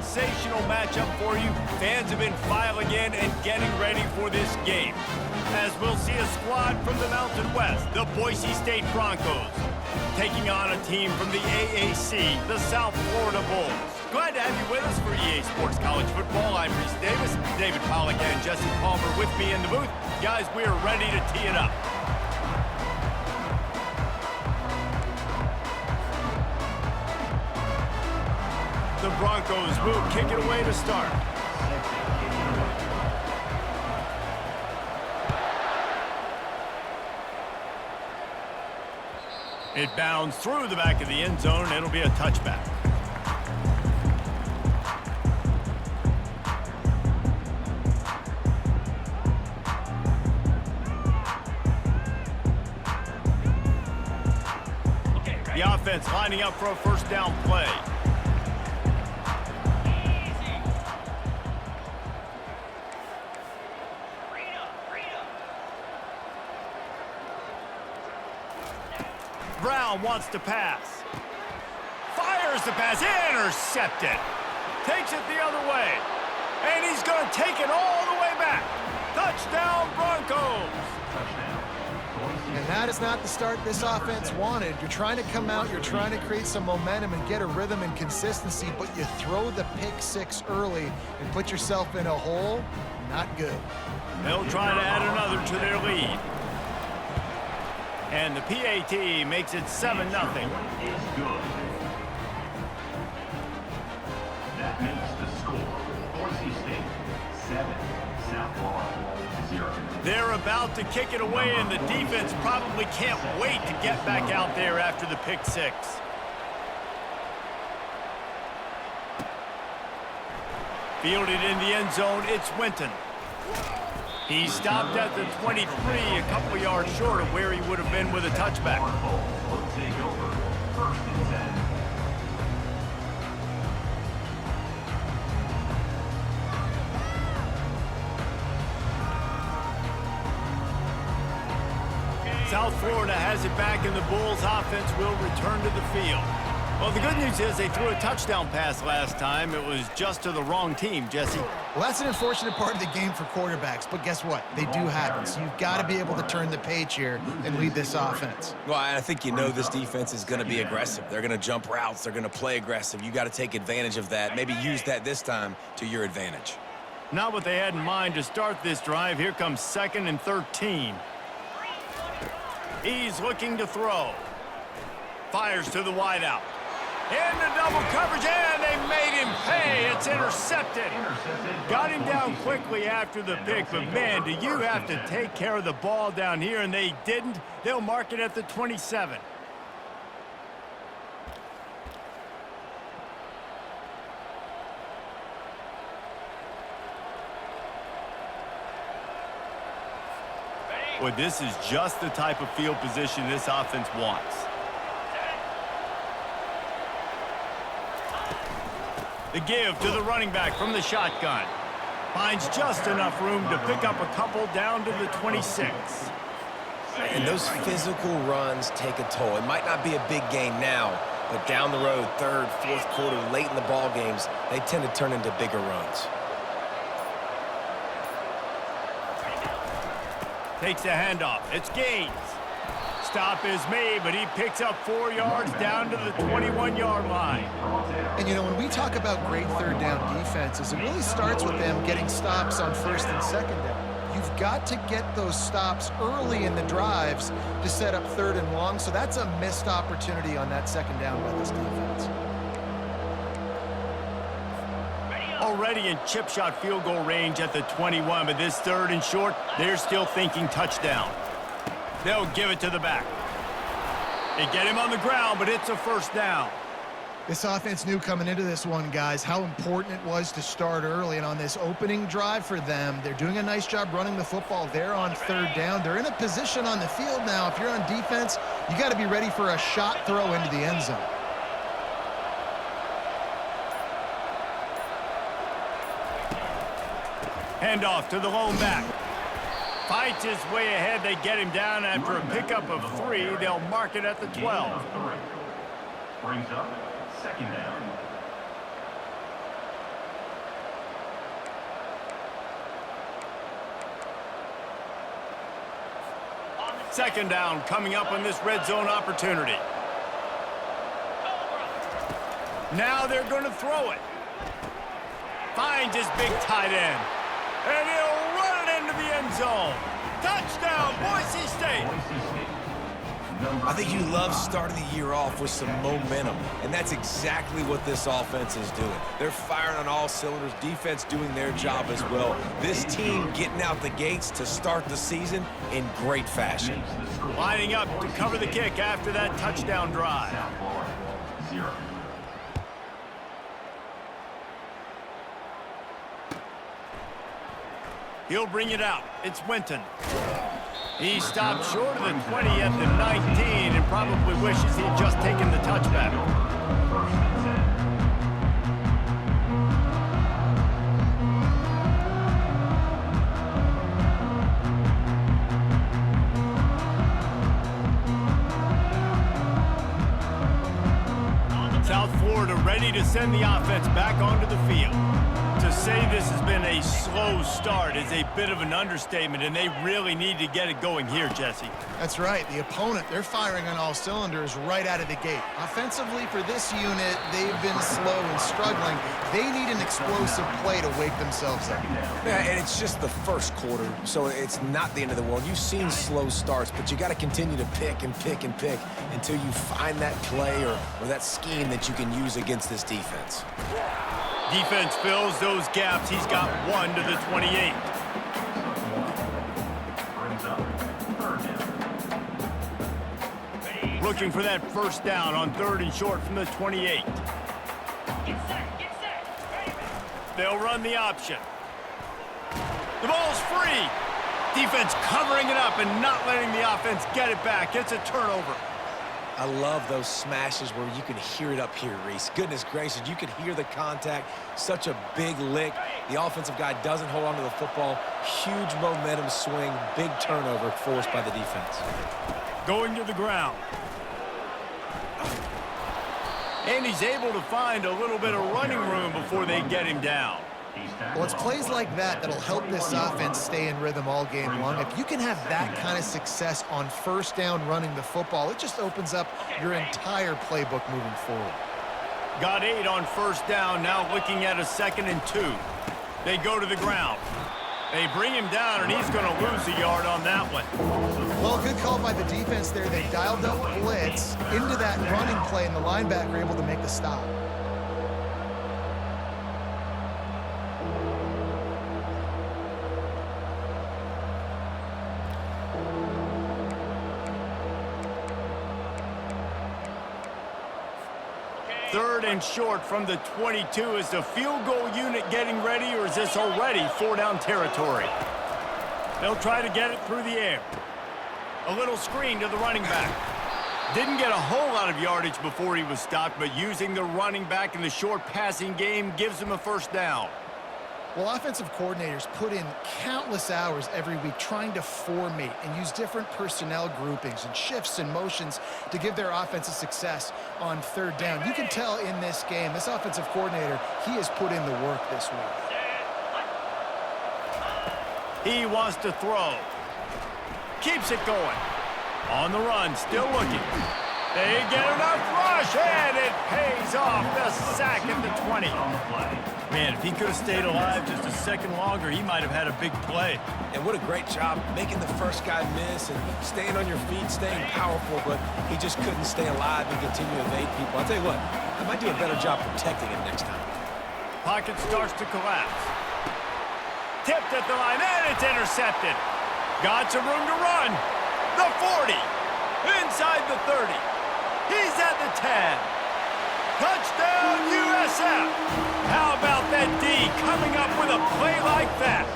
sensational matchup for you. Fans have been filing in and getting ready for this game. As we'll see a squad from the Mountain West, the Boise State Broncos, taking on a team from the AAC, the South Florida Bulls. Glad to have you with us for EA Sports College Football. I'm Reese Davis, David Pollack and Jesse Palmer with me in the booth. Guys, we are ready to tee it up. The Broncos will kick it away to start. It bounds through the back of the end zone. It'll be a touchback. The offense lining up for a first down play. Brown wants to pass. Fires the pass. Intercepted. Takes it the other way. And he's going to take it all the way back. Touchdown, Broncos. And that is not the start this offense wanted. You're trying to come out, you're trying to create some momentum and get a rhythm and consistency, but you throw the pick six early and put yourself in a hole. Not good. They'll try to add another to their lead. And the PAT makes it 7-0. That makes the score Boise State 7, South Florida 0. They're about to kick it away, and the defense probably can't wait to get back out there after the pick six. Fielded in the end zone, it's Winton. He stopped at the 23, a couple yards short of where he would have been with a touchback. Will take over 1st and 10. South Florida has it back, and the Bulls offense will return to the field. Well, the good news is they threw a touchdown pass last time. It was just to the wrong team, Jesse. Well, that's an unfortunate part of the game for quarterbacks, but guess what? They do happen, so you've got to be able to turn the page here and lead this offense. Well, I think you know this defense is going to be aggressive. They're going to jump routes. They're going to play aggressive. You got to take advantage of that. Maybe use that this time to your advantage. Not what they had in mind to start this drive. Here comes 2nd and 13. He's looking to throw. Fires to the wideout. Into double coverage, and they made him pay. It's intercepted. Got him down quickly after the pick, but man, do you have to take care of the ball down here, and they didn't. They'll mark it at the 27. Well, this is just the type of field position this offense wants. The give to the running back from the shotgun. Finds just enough room to pick up a couple down to the 26. And those physical runs take a toll. It might not be a big game now, but down the road, 3rd, 4th quarter, late in the ball games, they tend to turn into bigger runs. Takes a handoff. It's Gaines. Stop is made, but he picks up 4 yards down to the 21-yard line. And, you know, when we talk about great third down defenses, it really starts with them getting stops on 1st and 2nd down. You've got to get those stops early in the drives to set up 3rd and long, so that's a missed opportunity on that 2nd down by this defense. Already in chip shot field goal range at the 21, but this 3rd and short, they're still thinking touchdown. They'll give it to the back. They get him on the ground, but it's a first down. This offense knew coming into this one, guys, how important it was to start early. And on this opening drive for them, they're doing a nice job running the football. They're on 3rd down. They're in a position on the field now. If you're on defense, you got to be ready for a shot throw into the end zone. Handoff to the lone back. Fights his way ahead. They get him down after a pickup of 3. They'll mark it at the 12. Brings up 2nd down. Second down coming up on this red zone opportunity. Now they're going to throw it. Finds his big tight end. And he'll run it into the end zone. Touchdown, Boise State. I think you love starting the year off with some momentum, and that's exactly what this offense is doing. They're firing on all cylinders, defense doing their job as well. This team getting out the gates to start the season in great fashion. Lining up to cover the kick after that touchdown drive. South Florida, 0. He'll bring it out. It's Winton. He stopped short of the 20 at the 19 and probably wishes he'd just taken the touchback. First and 10. South Florida ready to send the offense back onto the field. To say this has been a slow start is a bit of an understatement, and they really need to get it going here, Jesse. That's right. The opponent, they're firing on all cylinders right out of the gate. Offensively, for this unit, they've been slow and struggling. They need an explosive play to wake themselves up. Yeah, and it's just the first quarter, so it's not the end of the world. You've seen slow starts, but you got to continue to pick and pick and pick until you find that play or that scheme that you can use against this defense. Defense fills those gaps. He's got one to the 28. Brings up 3rd down. Looking for that first down on 3rd and short from the 28. They'll run the option. The ball's free. Defense covering it up and not letting the offense get it back. It's a turnover. I love those smashes where you can hear it up here, Reese. Goodness gracious, you can hear the contact. Such a big lick. The offensive guy doesn't hold on to the football. Huge momentum swing, big turnover forced by the defense. Going to the ground. And he's able to find a little bit of running room before they get him down. Well, it's plays like that that'll help this offense stay in rhythm all game long. If you can have that kind of success on first down running the football, it just opens up your entire playbook moving forward. Got 8 on first down, now looking at a 2nd and 2. They go to the ground. They bring him down, and he's going to lose a yard on that one. Well, good call by the defense there. They dialed up blitz into that running play, and the linebacker able to make the stop. Third and short from the 22. Is the field goal unit getting ready, or is this already 4-down territory? They'll try to get it through the air. A little screen to the running back. Didn't get a whole lot of yardage before he was stopped, but using the running back in the short passing game gives him a first down. Well, offensive coordinators put in countless hours every week trying to formate and use different personnel groupings and shifts and motions to give their offensive success on 3rd down. You can tell in this game, this offensive coordinator, he has put in the work this week. He wants to throw. Keeps it going. On the run, still looking. They get enough rush, and it pays off. The sack at the 20. Man, if he could have stayed alive just a second longer, he might have had a big play. And what a great job making the first guy miss and staying on your feet, staying powerful, but he just couldn't stay alive and continue to evade people. I'll tell you what, I might do a better job protecting him next time. Pocket starts to collapse. Tipped at the line, and it's intercepted. Got some room to run. The 40. Inside the 30. He's at the 10. Touchdown, USF! How about that D coming up with a play like that?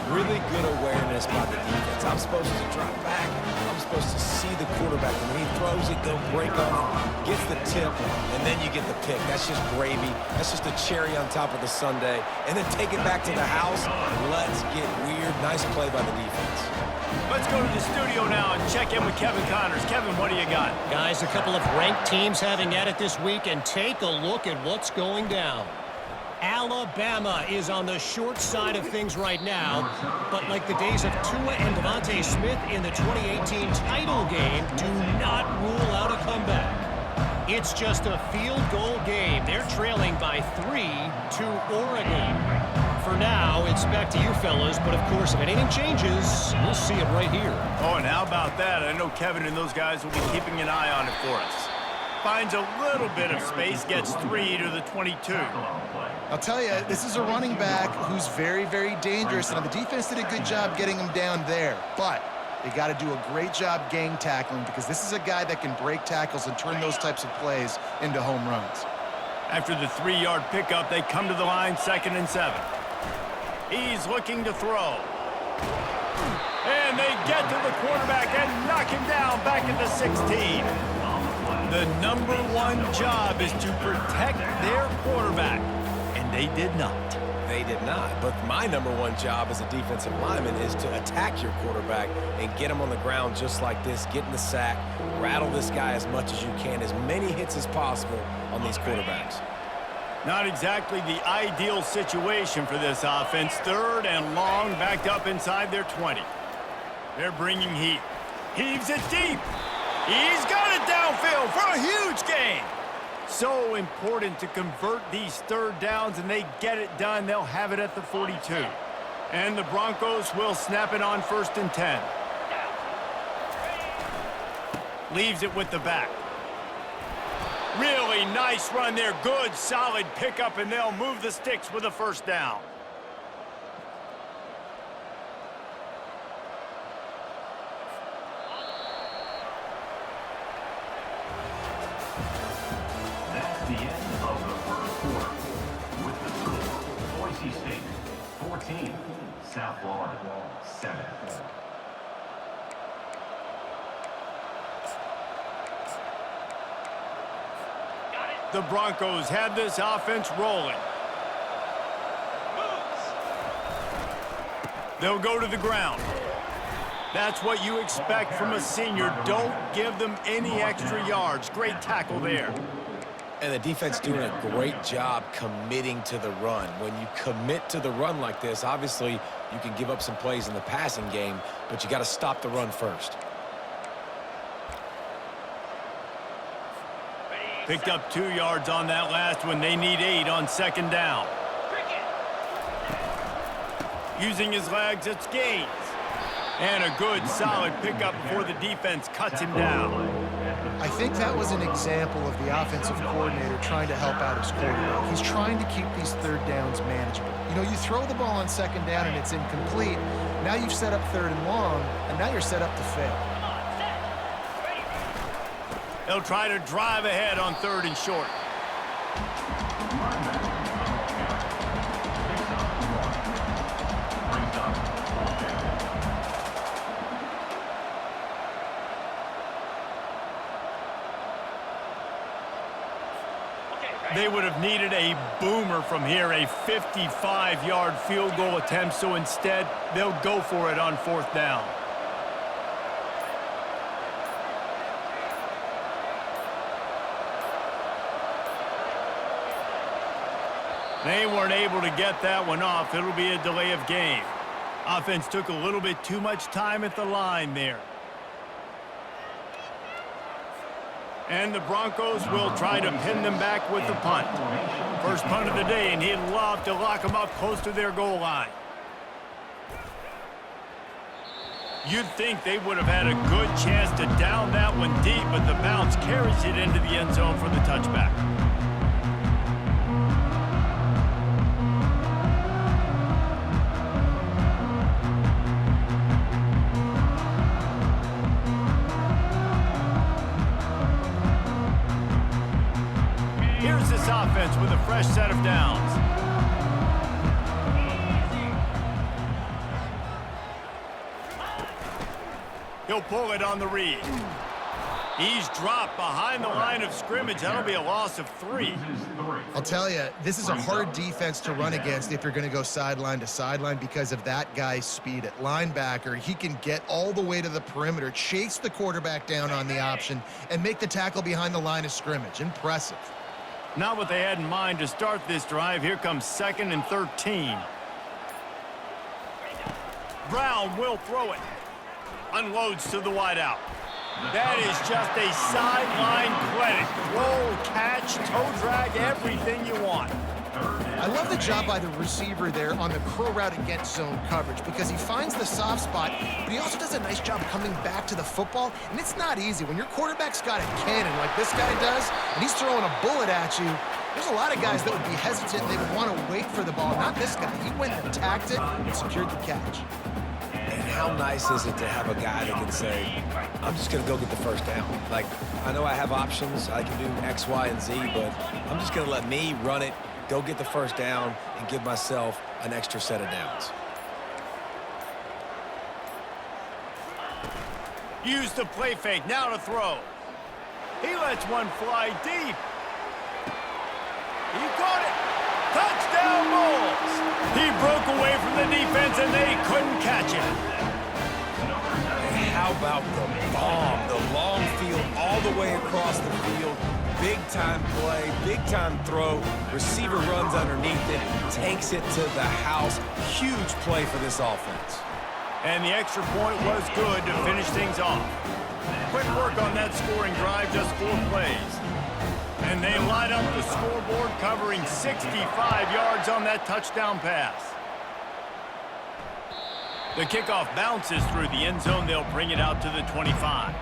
Really good awareness by the defense. I'm supposed to drop back. I'm supposed to see the quarterback. And when he throws it, go break on it, gets the tip, and then you get the pick. That's just gravy. That's just a cherry on top of the sundae. And then take it back to the house. Let's get weird. Nice play by the defense. Let's go to the studio now and check in with Kevin Connors. Kevin, what do you got? Guys, a couple of ranked teams having at it this week, and take a look at what's going down. Alabama is on the short side of things right now, but like the days of Tua and Devontae Smith in the 2018 title game, do not rule out a comeback. It's just a field goal game. They're trailing by 3 to Oregon. For now, it's back to you fellas, but of course, if anything changes, we'll see it right here. Oh, and how about that? I know Kevin and those guys will be keeping an eye on it for us. Finds a little bit of space, gets 3 to the 22. I'll tell you, this is a running back who's very, very dangerous, and the defense did a good job getting him down there. But they got to do a great job gang tackling because this is a guy that can break tackles and turn those types of plays into home runs. After the 3-yard pickup, they come to the line, 2nd and 7. He's looking to throw. And they get to the quarterback and knock him down back at the 16. The #1 job is to protect their quarterback, and they did not. They did not, but my #1 job as a defensive lineman is to attack your quarterback and get him on the ground just like this, get in the sack, rattle this guy as much as you can, as many hits as possible on these quarterbacks. Not exactly the ideal situation for this offense. 3rd and long, backed up inside their 20. They're bringing heat. Heaves it deep. He's got it downfield for a huge gain. So important to convert these 3rd downs, and they get it done. They'll have it at the 42. And the Broncos will snap it on 1st and 10. Leaves it with the back. Really nice run there. Good, solid pickup, and they'll move the sticks with a 1st down. That's the end of the first quarter. With the score, Boise State 14, South Florida 7. The Broncos have this offense rolling. They'll go to the ground. That's what you expect from a senior. Don't give them any extra yards. Great tackle there. And the defense doing a great job committing to the run. When you commit to the run like this, obviously you can give up some plays in the passing game, but you got to stop the run first. Picked up 2 yards on that last one. They need 8 on 2nd down. Using his legs, it's gains. And a good, solid pickup before the defense cuts him down. I think that was an example of the offensive coordinator trying to help out his quarterback. He's trying to keep these 3rd downs manageable. You know, you throw the ball on 2nd down and it's incomplete. Now you've set up 3rd and long, and now you're set up to fail. They'll try to drive ahead on 3rd and short. They would have needed a boomer from here, a 55-yard field goal attempt, so instead they'll go for it on 4th down. They weren't able to get that one off. It'll be a delay of game. Offense took a little bit too much time at the line there. And the Broncos will try to pin them back with the punt. First punt of the day, and he'd love to lock them up close to their goal line. You'd think they would have had a good chance to down that one deep, but the bounce carries it into the end zone for the touchback. Here's this offense with a fresh set of downs. He'll pull it on the read. He's dropped behind the line of scrimmage. That'll be a loss of 3. I'll tell you, this is a hard defense to run against if you're going to go sideline to sideline because of that guy's speed at linebacker. He can get all the way to the perimeter, chase the quarterback down on the option, and make the tackle behind the line of scrimmage. Impressive. Not what they had in mind to start this drive. Here comes 2nd and 13. Brown will throw it. Unloads to the wideout. That is just a sideline credit. Roll, catch, toe drag, everything you want. I love the job by the receiver there on the curl route against zone coverage because he finds the soft spot, but he also does a nice job coming back to the football, and it's not easy. When your quarterback's got a cannon like this guy does, and he's throwing a bullet at you, there's a lot of guys that would be hesitant and they would want to wait for the ball. Not this guy. He went and attacked it and secured the catch. And how nice is it to have a guy that can say, I'm just going to go get the first down. Like, I know I have options. I can do X, Y, and Z, but I'm just going to let me run it, go get the first down, and give myself an extra set of downs. Use the play fake, now to throw. He lets one fly deep. He caught it. Touchdown Bulls. He broke away from the defense and they couldn't catch him. And how about the bomb, the long field all the way across the field. Big time play, big time throw. Receiver runs underneath it, takes it to the house. Huge play for this offense. And the extra point was good to finish things off. Quick work on that scoring drive, just 4 plays. And they light up the scoreboard, covering 65 yards on that touchdown pass. The kickoff bounces through the end zone. They'll bring it out to the 25.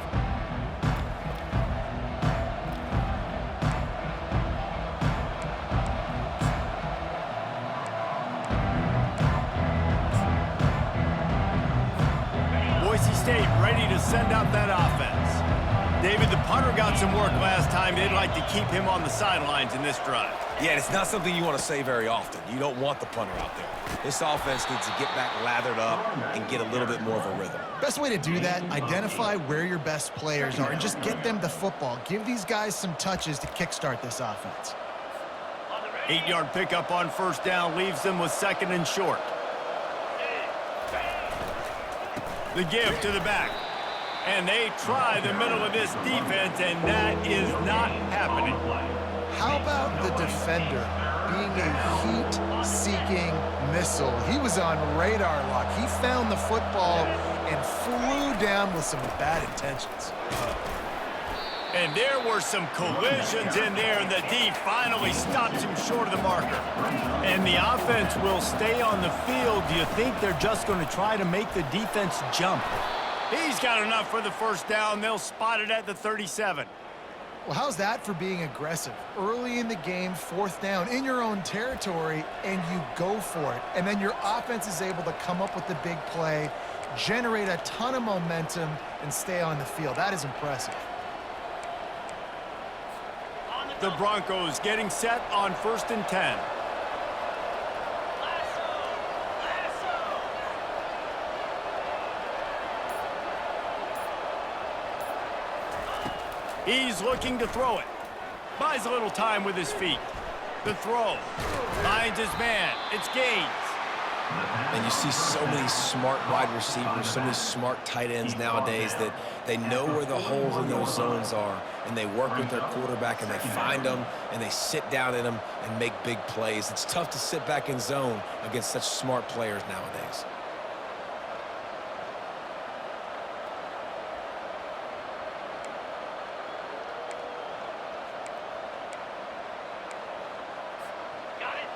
Boise State ready to send out that offense. David, the punter got some work last time. They'd like to keep him on the sidelines in this drive. Yeah, it's not something you want to say very often. You don't want the punter out there. This offense needs to get back lathered up and get a little bit more of a rhythm. Best way to do that, identify where your best players are and just get them the football. Give these guys some touches to kickstart this offense. 8-yard pickup on first down leaves them with 2nd and short. The give to the back. And they try the middle of this defense, and that is not happening. How about the defender being a heat-seeking missile? He was on radar lock. He found the football and flew down with some bad intentions. And there were some collisions in there, and the D finally stops him short of the marker. And the offense will stay on the field. Do you think they're just going to try to make the defense jump? He's got enough for the first down. They'll spot it at the 37. Well, how's that for being aggressive? Early in the game, 4th down, in your own territory, and you go for it. And then your offense is able to come up with the big play, generate a ton of momentum, and stay on the field. That is impressive. The Broncos getting set on 1st and 10. He's looking to throw it. Buys a little time with his feet. The throw. Finds his man. It's Gaines. And you see so many smart wide receivers, so many smart tight ends nowadays that they know where the holes in those zones are, and they work with their quarterback, and they find them, and they sit down in them and make big plays. It's tough to sit back in zone against such smart players nowadays.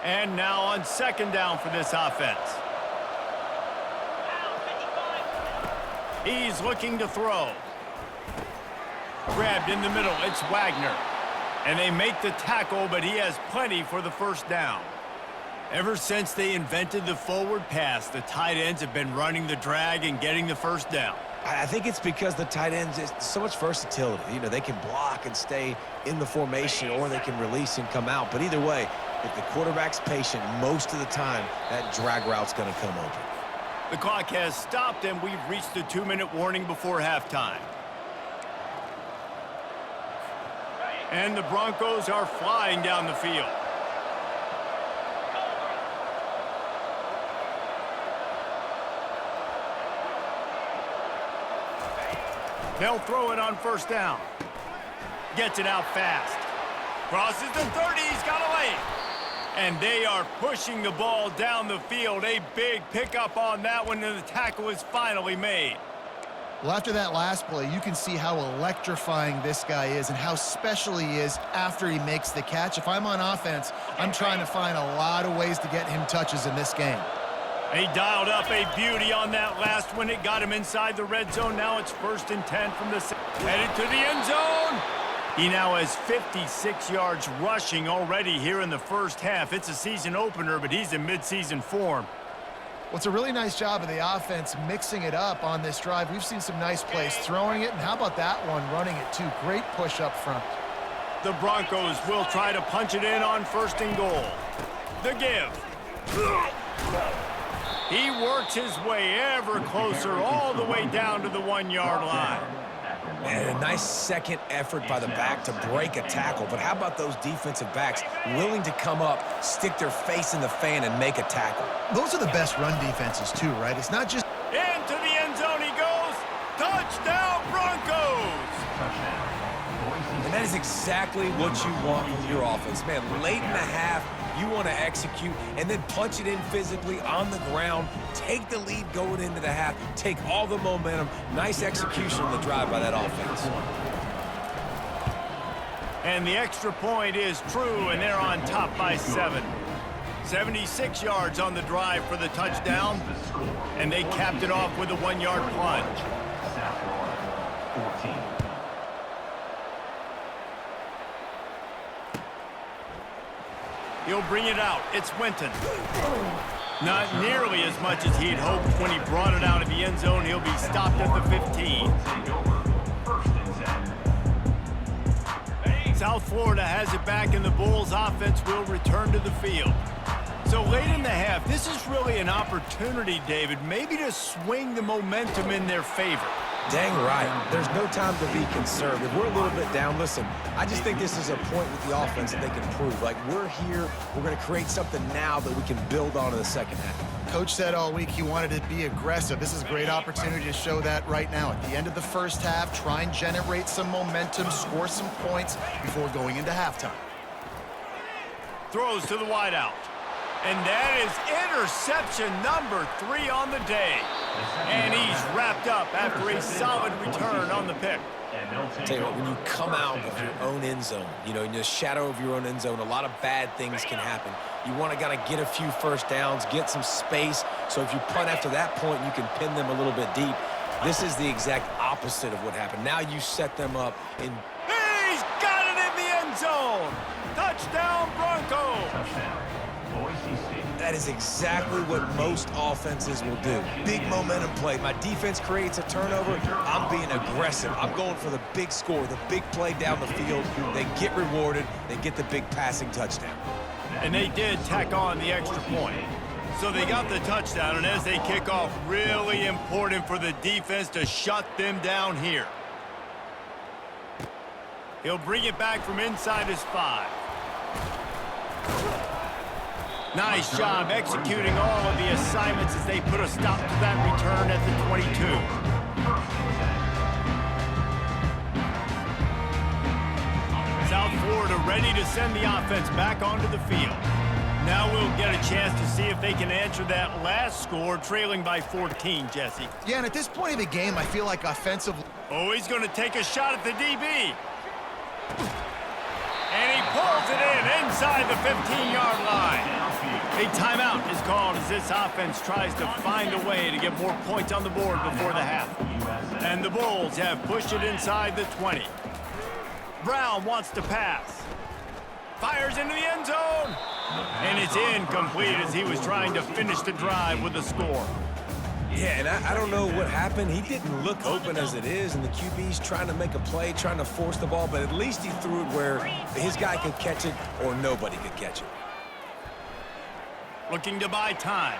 And now on 2nd down for this offense. He's looking to throw. Grabbed in the middle, it's Wagner. And they make the tackle, but he has plenty for the first down. Ever since they invented the forward pass, the tight ends have been running the drag and getting the first down. I think it's because the tight ends is so much versatility. You know, they can block and stay in the formation, or they can release and come out. But either way, if the quarterback's patient, most of the time, that drag route's going to come open. The clock has stopped, and we've reached the 2-minute warning before halftime. And the Broncos are flying down the field. They'll throw it on first down. Gets it out fast. Crosses the 30, he's got a lane. And they are pushing the ball down the field. A big pickup on that one, and the tackle is finally made. Well, after that last play, you can see how electrifying this guy is and how special he is after he makes the catch. If I'm on offense, I'm trying to find a lot of ways to get him touches in this game. He dialed up a beauty on that last one. It got him inside the red zone. Now it's 1st and 10 from the headed to the end zone. He now has 56 yards rushing already here in the first half. It's a season opener, but he's in midseason form. Well, it's a really nice job of the offense mixing it up on this drive. We've seen some nice plays throwing it, and how about that one running it too? Great push up front. The Broncos will try to punch it in on 1st and goal. The give. He works his way ever closer all the way down to the 1-yard line. And a nice second effort by the back to break a tackle. But how about those defensive backs willing to come up, stick their face in the fan, and make a tackle? Those are the best run defenses too, right? It's not just... Into the end zone he goes. Touchdown, Broncos! And that is exactly what you want from your offense. Man, late in the half, you want to execute and then punch it in physically on the ground, take the lead going into the half, take all the momentum. Nice execution on the drive by that offense. And the extra point is true, and they're on top by 7. 76 yards on the drive for the touchdown, and they capped it off with a 1-yard plunge. South Florida, 14. He'll bring it out. It's Winton. Not nearly as much as he'd hoped when he brought it out of the end zone. He'll be stopped at the 15. Take over, 1st and 10. South Florida has it back, and the Bulls offense will return to the field. So late in the half, this is really an opportunity, David, maybe to swing the momentum in their favor. Dang right. There's no time to be conservative. We're a little bit down. Listen, I just think this is a point with the offense that they can prove. Like, we're here. We're going to create something now that we can build on in the second half. Coach said all week he wanted to be aggressive. This is a great opportunity to show that right now. At the end of the first half, try and generate some momentum, score some points before going into halftime. Throws to the wideout. And that is interception number 3 on the day. And he's wrapped up after a solid return on the pick. Tell you what, when you come out of your own end zone, you know, in the shadow of your own end zone, a lot of bad things can happen. You want to kind of get a few first downs, get some space, so if you punt after that point, you can pin them a little bit deep. This is the exact opposite of what happened. Now you set them up in... He's got it in the end zone! Touchdown, Broncos! Touchdown, Boise State. That is exactly what most offenses will do. Big momentum play. My defense creates a turnover. I'm being aggressive. I'm going for the big score, the big play down the field. They get rewarded. They get the big passing touchdown. And they did tack on the extra point. So they got the touchdown, and as they kick off, really important for the defense to shut them down here. He'll bring it back from inside his 5. Nice job executing all of the assignments as they put a stop to that return at the 22. South Florida ready to send the offense back onto the field. Now we'll get a chance to see if they can answer that last score, trailing by 14, Jesse. Yeah, and at this point of the game, I feel like offensively... Oh, he's going to take a shot at the DB. And he pulls it in inside the 15-yard line. A timeout is called as this offense tries to find a way to get more points on the board before the half. And the Bulls have pushed it inside the 20. Brown wants to pass. Fires into the end zone. And it's incomplete as he was trying to finish the drive with a score. Yeah, and I don't know what happened. He didn't look open as it is, and the QB's trying to make a play, trying to force the ball, but at least he threw it where his guy could catch it or nobody could catch it. Looking to buy time.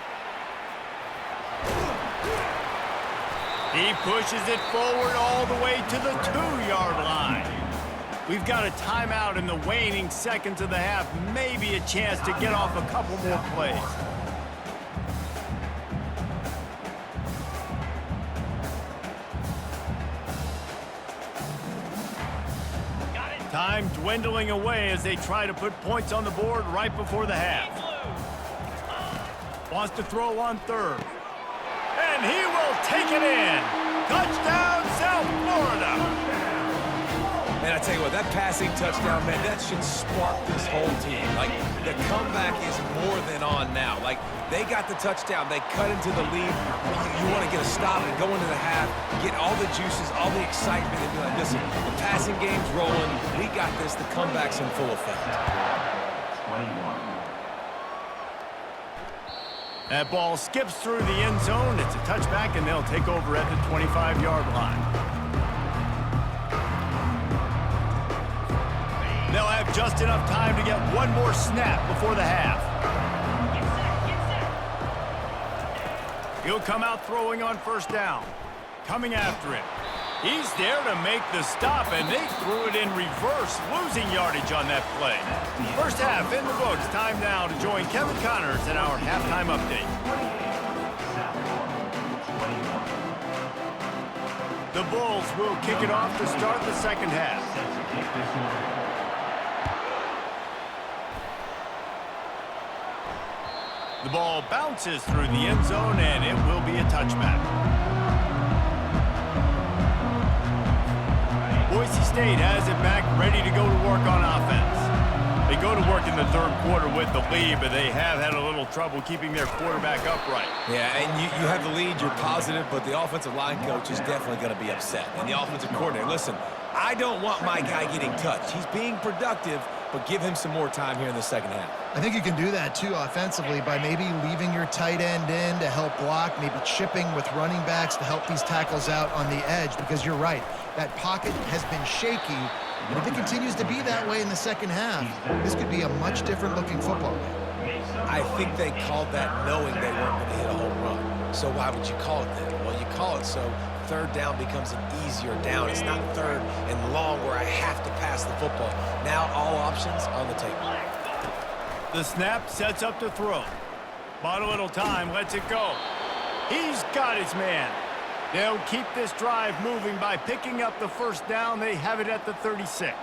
He pushes it forward all the way to the 2-yard line. We've got a timeout in the waning seconds of the half, maybe a chance to get off a couple more plays. Time time dwindling away as they try to put points on the board right before the half. Wants to throw on third. And he will take it in. Touchdown, South Florida. Man, I tell you what, that passing touchdown, man, that should spark this whole team. Like, the comeback is more than on now. Like, they got the touchdown. They cut into the lead. You want to get a stop and go into the half, get all the juices, all the excitement, and be like, listen, the passing game's rolling. We got this. The comeback's in full effect. 21. That ball skips through the end zone. It's a touchback, and they'll take over at the 25-yard line. They'll have just enough time to get one more snap before the half. He'll come out throwing on first down. Coming after it. He's there to make the stop, and they threw it in reverse, losing yardage on that play. First half in the books. Time now to join Kevin Connors in our halftime update. The Bulls will kick it off to start the second half. The ball bounces through the end zone, and it will be a touchback. Boise State has it back, ready to go to work on offense. They go to work in the third quarter with the lead, but they have had a little trouble keeping their quarterback upright. Yeah, and you have the lead, you're positive, but the offensive line coach is definitely going to be upset. And the offensive coordinator, listen, I don't want my guy getting touched. He's being productive, but give him some more time here in the second half. I think you can do that, too, offensively, by maybe leaving your tight end in to help block, maybe chipping with running backs to help these tackles out on the edge, because you're right. That pocket has been shaky, and if it continues to be that way in the second half, this could be a much different-looking football game. I think they called that knowing they weren't going to hit a home run. So why would you call it that? Well, you call it so third down becomes an easier down. It's not third and long where I have to pass the football. Now all options on the table. The snap sets up to throw. Bought a little time, lets it go. He's got his man. They'll keep this drive moving by picking up the first down. They have it at the 36.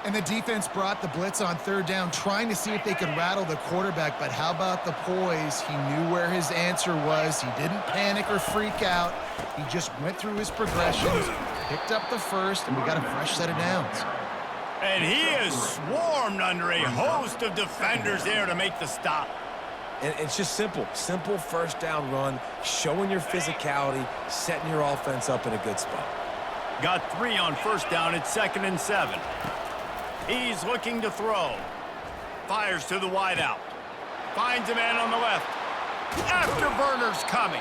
And the defense brought the blitz on third down, trying to see if they could rattle the quarterback, but how about the poise? He knew where his answer was. He didn't panic or freak out. He just went through his progressions, picked up the first, and we got a fresh set of downs. And he is swarmed under a host of defenders there to make the stop. And it's just simple first down run, showing your physicality, setting your offense up in a good spot. Got 3 on first down. It's 2nd and 7. He's looking to throw. Fires to the wideout. Finds a man on the left. Afterburner's coming.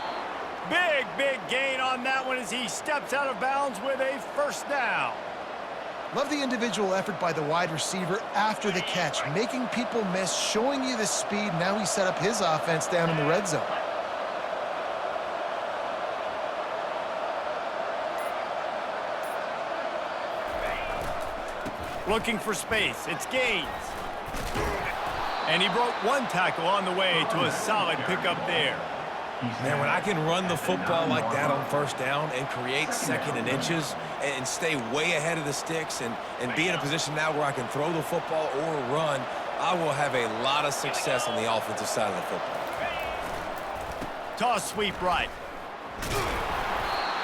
Big gain on that one as he steps out of bounds with a first down. Love the individual effort by the wide receiver after the catch, making people miss, showing you the speed. Now he set up his offense down in the red zone. Looking for space. It's Gaines. And he broke one tackle on the way to a solid pickup there. Man, when I can run the football like that on first down and create second and inches and stay way ahead of the sticks and be in a position now where I can throw the football or run, I will have a lot of success on the offensive side of the football. Toss sweep right.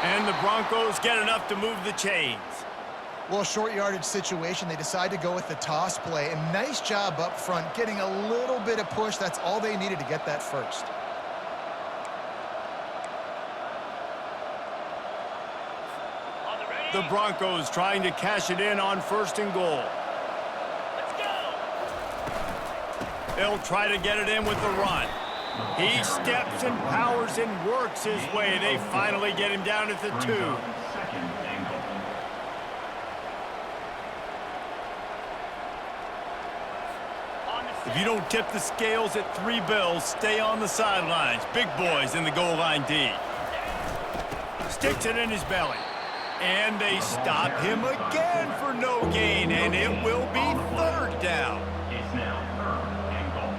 And the Broncos get enough to move the chains. Well, a short yardage situation, they decide to go with the toss play. And nice job up front, getting a little bit of push. That's all they needed to get that first. The Broncos trying to cash it in on 1st and goal. They'll try to get it in with the run. He steps and powers and works his way. They finally get him down at the 2. If you don't tip the scales at 3 bills, stay on the sidelines. Big boys in the goal line D. Sticks it in his belly. And they stop him again for no gain, and it will be 3rd down. It's now 3rd and goal.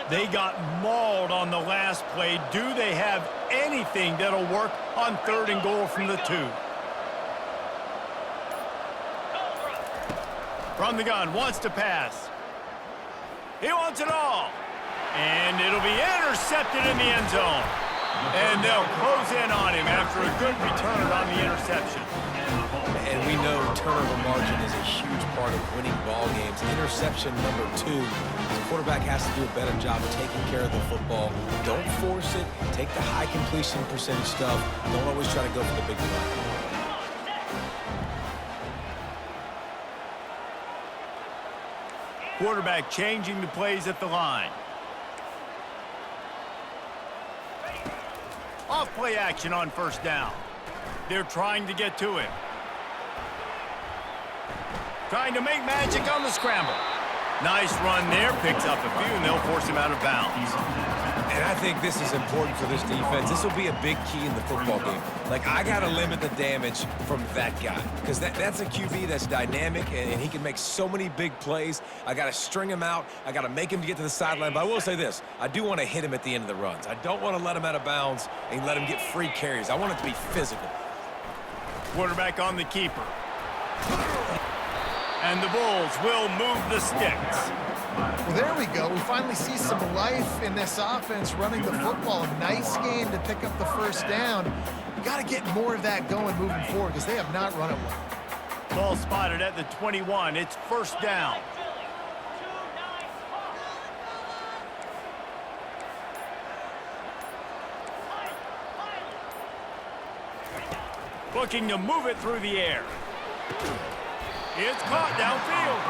They got mauled on the last play. Do they have anything that'll work on 3rd and goal from the 2? From the gun, wants to pass. He wants it all. And it'll be intercepted in the end zone. And they'll close in on him after a good return on the interception. And we know turnover margin is a huge part of winning ball games. Interception number 2. The quarterback has to do a better job of taking care of the football. Don't force it. Take the high completion percentage stuff. Don't always try to go for the big play. Quarterback changing the plays at the line. Off play action on 1st down. They're trying to get to him. Trying to make magic on the scramble. Nice run there. Picks up a few, and they'll force him out of bounds. And I think this is important for this defense. This will be a big key in the football game. Like, I got to limit the damage from that guy. Because that's a QB that's dynamic, and he can make so many big plays. I got to string him out. I got to make him get to the sideline. But I will say this. I do want to hit him at the end of the runs. I don't want to let him out of bounds and let him get free carries. I want it to be physical. Quarterback on the keeper. And the Bulls will move the sticks. Well, there we go. We finally see some life in this offense running the football. A nice game to pick up the 1st down. Got to get more of that going moving forward because they have not run it well. Ball spotted at the 21. It's 1st down. Looking to move it through the air. It's caught downfield.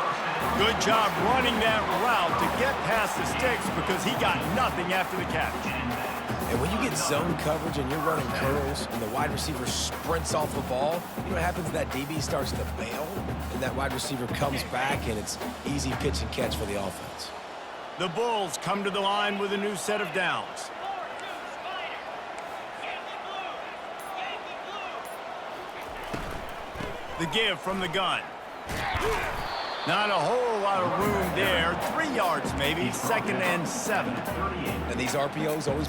Good job running that route to get past the sticks because he got nothing after the catch. And when you get zone coverage and you're running curls and the wide receiver sprints off the ball, you know what happens? That DB starts to bail, and that wide receiver comes back, and it's easy pitch and catch for the offense. The Bulls come to the line with a new set of downs. The give from the gun. Not a whole lot of room there. 3 yards maybe. 2nd and 7. And these RPOs always...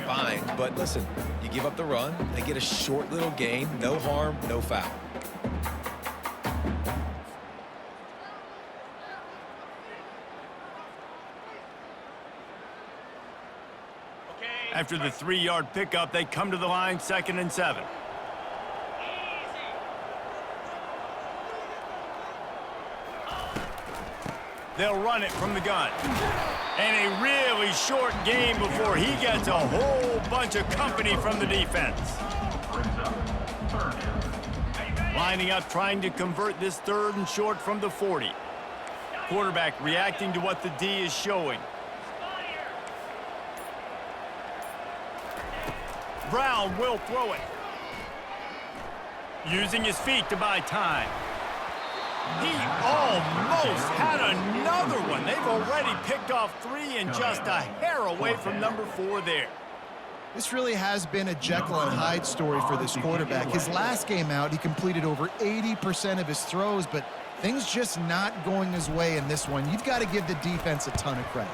Fine, but listen, you give up the run, they get a short little gain, no harm, no foul. After the 3-yard pickup, they come to the line, 2nd and 7. They'll run it from the gun. And a really short game before he gets a whole bunch of company from the defense. Lining up, trying to convert this 3rd and short from the 40. Quarterback reacting to what the D is showing. Brown will throw it. Using his feet to buy time. He almost had another one. They've already picked off 3 and just a hair away from number 4 there. This really has been a Jekyll and Hyde story for this quarterback. His last game out, he completed over 80% of his throws, but things just not going his way in this one. You've got to give the defense a ton of credit.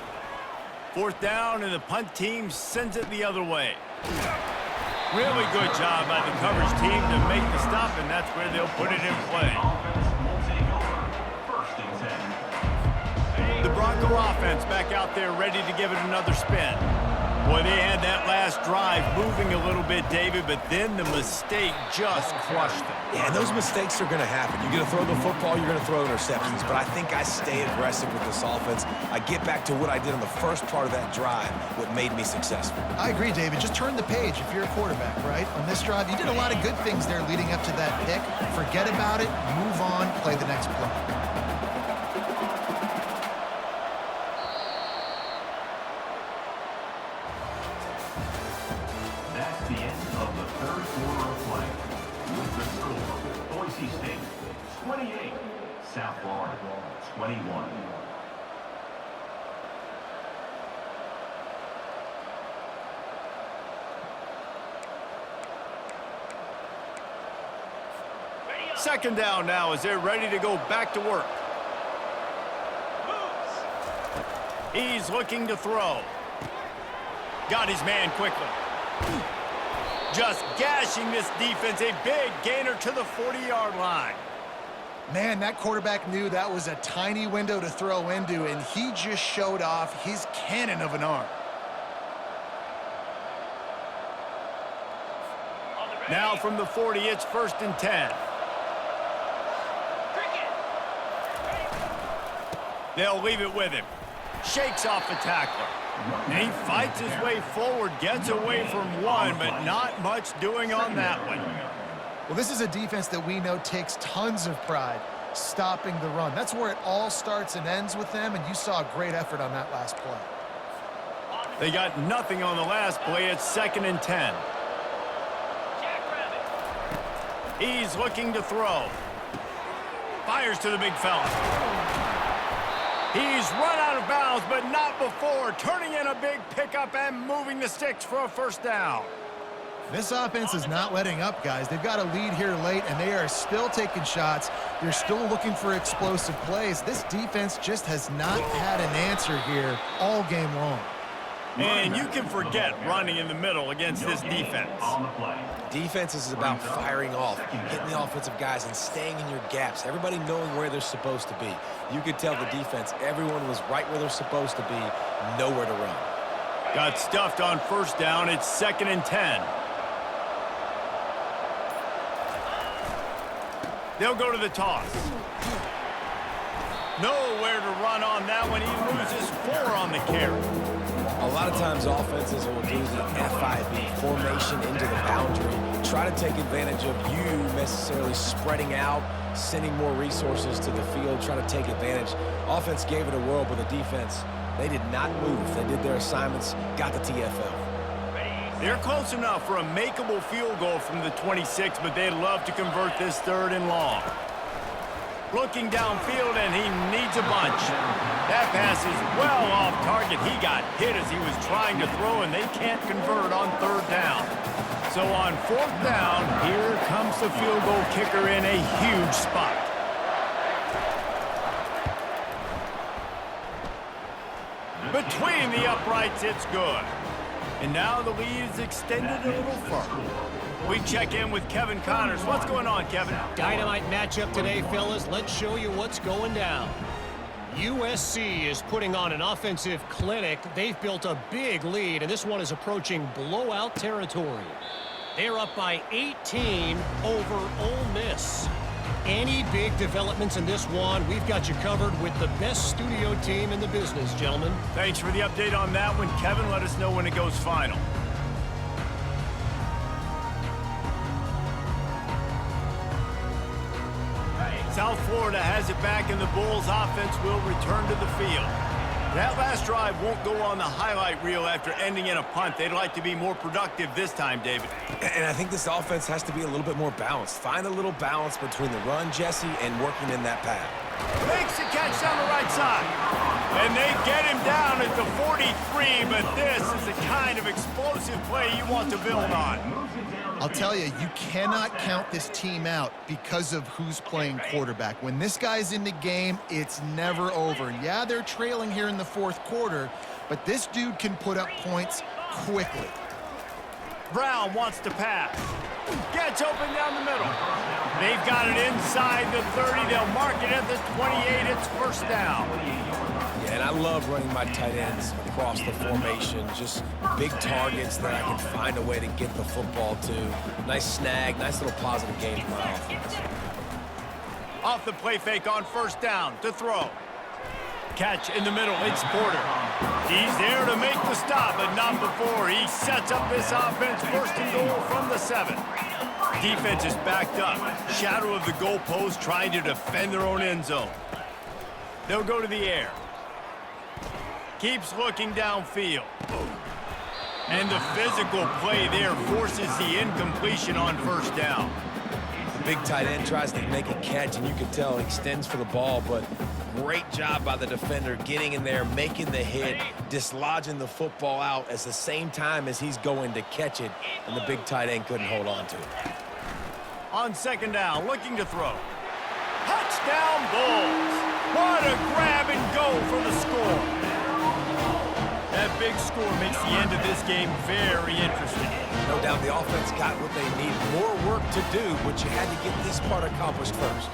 4th down, and the punt team sends it the other way. Really good job by the coverage team to make the stop, and that's where they'll put it in play. The Bronco offense back out there ready to give it another spin. Boy, they had that last drive moving a little bit, David, but then the mistake just crushed them. Yeah, and those mistakes are going to happen. You're going to throw the football, you're going to throw interceptions. But I think I stay aggressive with this offense. I get back to what I did on the first part of that drive, what made me successful. I agree, David. Just turn the page if you're a quarterback, right? On this drive, you did a lot of good things there leading up to that pick. Forget about it, move on, play the next play. That's the end of the third quarter of play. With the score, Boise State 28, South Florida 21. Second down now as they're ready to go back to work. He's looking to throw. Got his man quickly. Just gashing this defense, a big gainer to the 40-yard line. Man, that quarterback knew that was a tiny window to throw into, and he just showed off his cannon of an arm. Now from the 40, it's 1st and 10. They'll leave it with him. Shakes off the tackler. And he fights his way forward, gets away from one, but not much doing on that one. Well, this is a defense that we know takes tons of pride stopping the run. That's where it all starts and ends with them, and you saw a great effort on that last play. They got nothing on the last play. It's 2nd and 10. He's looking to throw. Fires to the big fella. He's run out of bounds, but not before. Turning in a big pickup and moving the sticks for a 1st down. This offense is not letting up, guys. They've got a lead here late, and they are still taking shots. They're still looking for explosive plays. This defense just has not had an answer here all game long. And you can forget running in the middle against this defense. Defense is about firing off, hitting the offensive guys, and staying in your gaps. Everybody knowing where they're supposed to be. You could tell the defense, everyone was right where they're supposed to be, nowhere to run. Got stuffed on 1st down. It's 2nd and 10. They'll go to the toss. Nowhere to run on that one. He loses 4 on the carry. A lot of times offenses will do the FIB, formation into the boundary, try to take advantage of you necessarily spreading out, sending more resources to the field, try to take advantage. Offense gave it a whirl, but the defense, they did not move. They did their assignments, got the TFL. They're close enough for a makeable field goal from the 26, but they'd love to convert this 3rd and long. Looking downfield, and he needs a bunch. That pass is well off target. He got hit as he was trying to throw, and they can't convert on 3rd down. So on 4th down, here comes the field goal kicker in a huge spot. Between the uprights, it's good. And now the lead is extended a little further. We check in with Kevin Connors. What's going on, Kevin? Dynamite matchup today, fellas. Let's show you what's going down. USC is putting on an offensive clinic. They've built a big lead, and this one is approaching blowout territory. They're up by 18 over Ole Miss. Any big developments in this one, we've got you covered with the best studio team in the business, gentlemen. Thanks for the update on that one, Kevin. Let us know when it goes final. South Florida has it back, and the Bulls offense will return to the field. That last drive won't go on the highlight reel after ending in a punt. They'd like to be more productive this time, David. And I think this offense has to be a little bit more balanced. Find a little balance between the run, Jesse, and working in that path. Makes the catch down the right side. And they get him down at the 43, but this is the kind of explosive play you want to build on. I'll tell you, you cannot count this team out because of who's playing quarterback. When this guy's in the game, it's never over. Yeah, they're trailing here in the 4th quarter, but this dude can put up points quickly. Brown wants to pass. Gets open down the middle. They've got it inside the 30. They'll mark it at the 28. It's 1st down. Yeah, and Man, I love running my tight ends across the formation. Just big targets that I can find a way to get the football to. Nice snag, nice little positive gain for my offense. Off the play fake on first down to throw. Catch in the middle, it's Porter. He's there to make the stop, but not before. He sets up this offense, first and goal from the 7. Defense is backed up. Shadow of the goalpost, trying to defend their own end zone. They'll go to the air. Keeps looking downfield. And the physical play there forces the incompletion on first down. The big tight end tries to make a catch, and you can tell he extends for the ball, but great job by the defender getting in there, making the hit, dislodging the football out at the same time as he's going to catch it, and the big tight end couldn't hold on to it. On second down, looking to throw. Touchdown Bulls! What a grab and go for the score. That big score makes the end of this game very interesting. No doubt the offense got what they needed. More work to do, but you had to get this part accomplished first.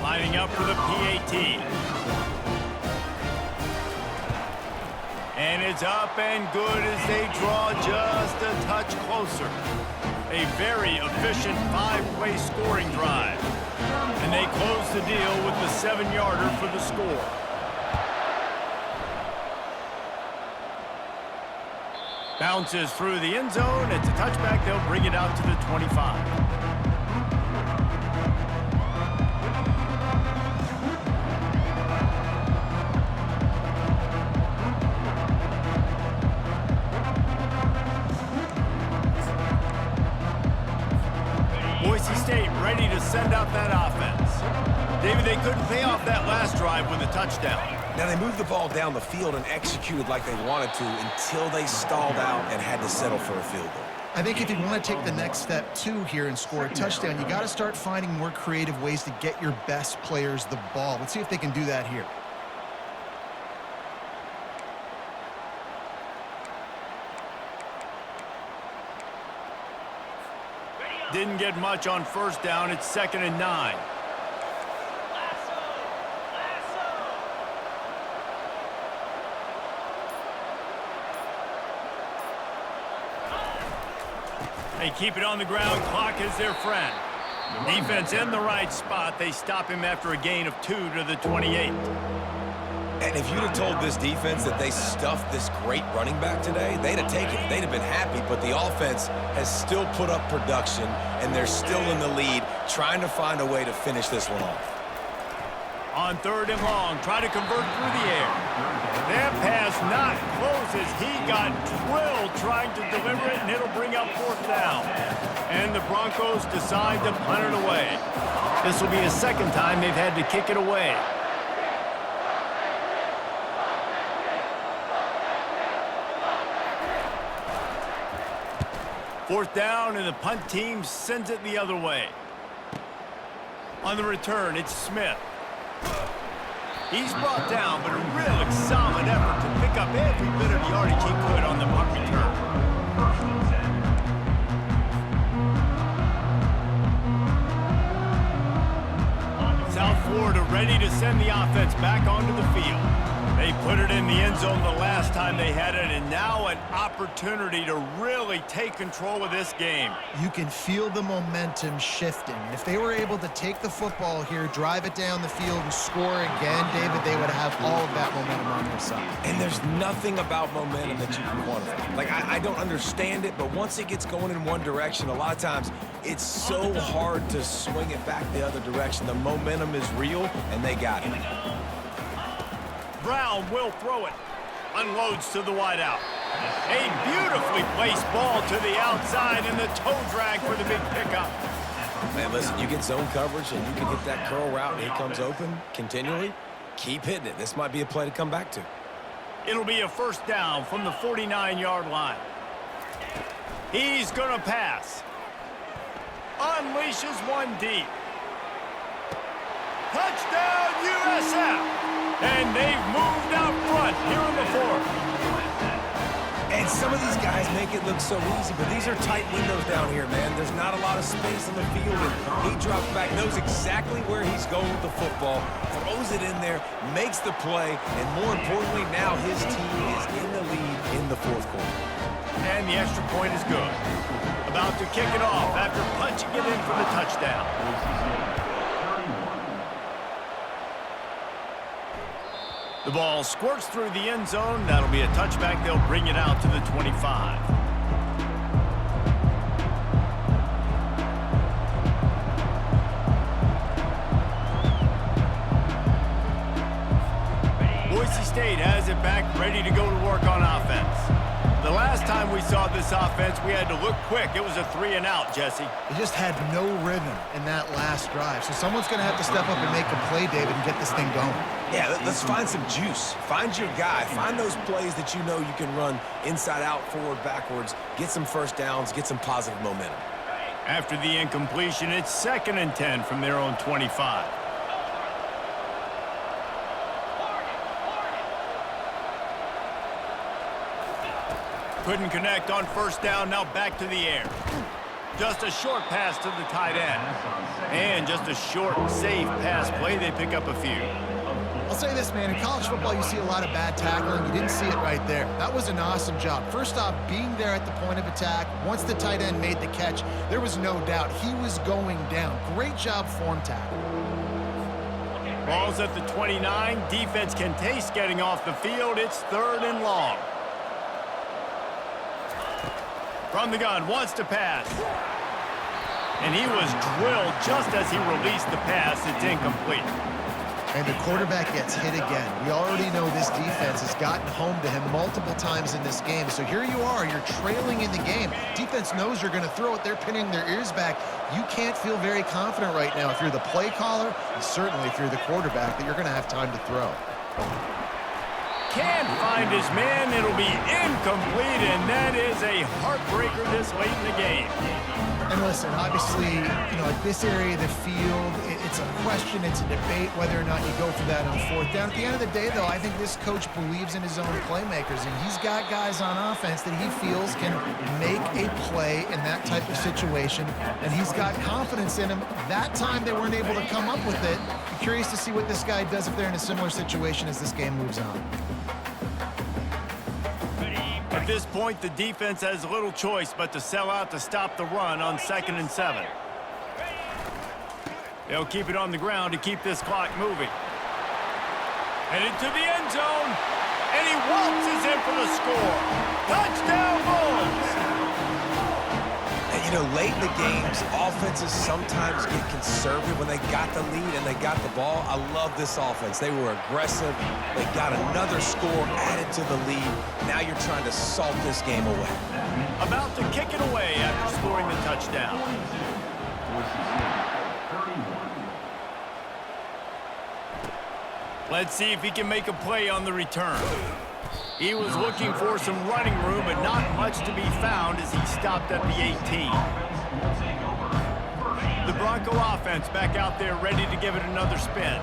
Lining up for the PAT. And it's up and good as they draw just a touch closer. A very efficient 5-play scoring drive. And they close the deal with the 7-yarder for the score. Bounces through the end zone. It's a touchback. They'll bring it out to the 25. Boise State ready to send out that offense. David, they couldn't pay off that last drive with a touchdown. Now, they moved the ball down the field and executed like they wanted to until they stalled out and had to settle for a field goal. I think if you want to take the next step, too, here and score a touchdown, you got to start finding more creative ways to get your best players the ball. Let's see if they can do that here. Didn't get much on first down. It's 2nd and 9. They keep it on the ground. Clock is their friend. Defense in the right spot. They stop him after a gain of 2 to the 28. And if you'd have told this defense that they stuffed this great running back today, they'd have taken it. They'd have been happy, but the offense has still put up production, and they're still in the lead, trying to find a way to finish this one off. On 3rd and long, try to convert through the air. That pass not close as he got drilled trying to deliver it, and it'll bring up 4th down. And the Broncos decide to punt it away. This will be the 2nd time they've had to kick it away. Fourth down, and the punt team sends it the other way. On the return, it's Smith. He's brought down, but a really solid effort to pick up every bit of yardage he could on the punt return. South Florida ready to send the offense back onto the field. They put it in the end zone the last time they had it, and now an opportunity to really take control of this game. You can feel the momentum shifting. If they were able to take the football here, drive it down the field, and score again, David, they would have all of that momentum on their side. And there's nothing about momentum that you can quantify. Like, I don't understand it, but once it gets going in one direction, a lot of times it's so hard to swing it back the other direction. The momentum is real, and they got it. Brown will throw it. Unloads to the wideout. A beautifully placed ball to the outside, and the toe drag for the big pickup. Man, listen, you get zone coverage and you can hit that curl route and he comes open continually. Keep hitting it. This might be a play to come back to. It'll be a 1st down from the 49-yard line. He's going to pass. Unleashes one deep. Touchdown, USF! And they've moved out front here in the 4th. And some of these guys make it look so easy, but these are tight windows down here, man. There's not a lot of space on the field, and he drops back, knows exactly where he's going with the football, throws it in there, makes the play, and more importantly, now his team is in the lead in the fourth quarter. And the extra point is good. About to kick it off after punching it in for the touchdown. The ball squirts through the end zone. That'll be a touchback. They'll bring it out to the 25. Boise State has it back, ready to go to work on offense. The last time we saw this offense, we had to look quick. It was a 3-and-out, Jesse. They just had no rhythm in that last drive. So someone's going to have to step up and make a play, David, and get this thing going. Yeah, let's find some juice. Find your guy. Find those plays that you know you can run inside out, forward, backwards. Get some first downs. Get some positive momentum. After the incompletion, it's 2nd and 10 from their own 25. Couldn't connect on first down, now back to the air. Just a short pass to the tight end. And just a short, safe pass play. They pick up a few. I'll say this, man. In college football, you see a lot of bad tackling. You didn't see it right there. That was an awesome job. First off, being there at the point of attack. Once the tight end made the catch, there was no doubt he was going down. Great job form tackle. Ball's at the 29. Defense can taste getting off the field. It's 3rd and long. From the gun, wants to pass. And he was drilled just as he released the pass. It's incomplete. And the quarterback gets hit again. We already know this defense has gotten home to him multiple times in this game. So here you are, you're trailing in the game. Defense knows you're going to throw it. They're pinning their ears back. You can't feel very confident right now if you're the play caller, and certainly if you're the quarterback, that you're going to have time to throw. Can't find his man. It'll be incomplete, and that is a heartbreaker this late in the game. And listen, obviously, you know, at this area of the field, it's a question, it's a debate whether or not you go for that on 4th down. At the end of the day, though, I think this coach believes in his own playmakers, and he's got guys on offense that he feels can make a play in that type of situation, and he's got confidence in him. That time they weren't able to come up with it. I'm curious to see what this guy does if they're in a similar situation as this game moves on. At this point, the defense has little choice but to sell out to stop the run on 2nd and 7. They'll keep it on the ground to keep this clock moving. Headed to the end zone, and he waltzes in for the score. Touchdown, Bulls! And, you know, late in the games, offenses sometimes get conservative when they got the lead and they got the ball. I love this offense. They were aggressive. They got another score added to the lead. Now you're trying to salt this game away. About to kick it away after scoring the touchdown. Let's see if he can make a play on the return. He was looking for some running room, but not much to be found as he stopped at the 18. The Bronco offense back out there ready to give it another spin.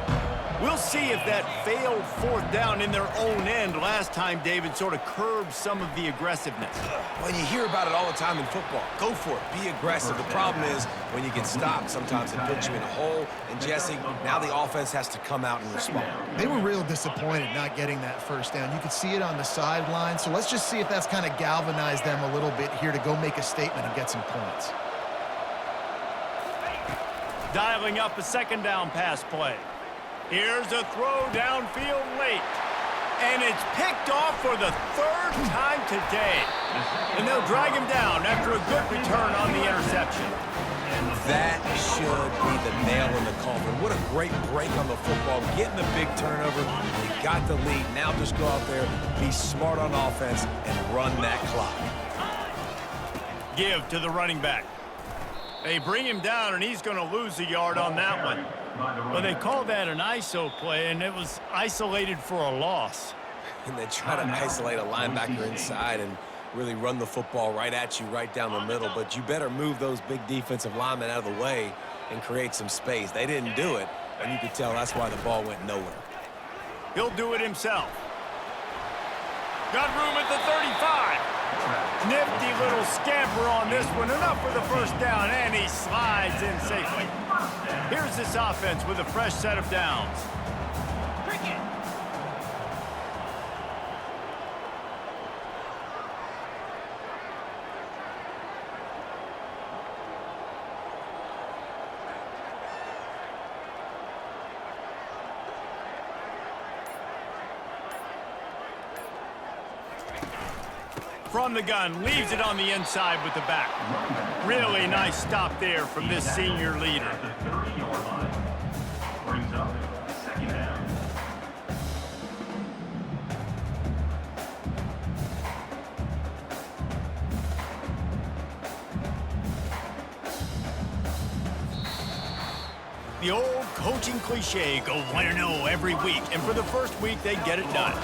We'll see if that failed 4th down in their own end last time, David, sort of curbed some of the aggressiveness. When you hear about it all the time in football, go for it. Be aggressive. The problem is when you get stopped, sometimes it puts you in a hole. And, Jesse, now the offense has to come out and respond. They were real disappointed not getting that 1st down. You could see it on the sideline. So let's just see if that's kind of galvanized them a little bit here to go make a statement and get some points. Dialing up a 2nd down pass play. Here's a throw downfield late. And it's picked off for the 3rd time today. And they'll drag him down after a good return on the interception. That should be the nail in the coffin. What a great break on the football. Getting the big turnover. You got the lead. Now just go out there, be smart on offense, and run that clock. Give to the running back. They bring him down, and he's going to lose a yard on that one. Well, they called that an ISO play, and it was isolated for a loss. And they try to isolate a linebacker inside and really run the football right at you, right down the middle. But you better move those big defensive linemen out of the way and create some space. They didn't do it, and you could tell that's why the ball went nowhere. He'll do it himself. Got room at the 35. Nifty little scamper on this one. Enough for the first down, and he slides in safely. Here's this offense with a fresh set of downs. From the gun, leaves it on the inside with the back. Really nice stop there from this senior leader. At the 30-yard line. Brings up second down. The old coaching cliche, go 1-0 every week. And for the first week, they get it done.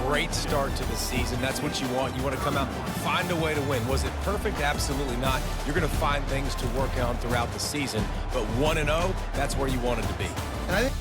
Great start to the season. That's what you want. You want to come out, find a way to win. Was it perfect? Absolutely not. You're going to find things to work on throughout the season. But 1-0, that's where you wanted to be. And I think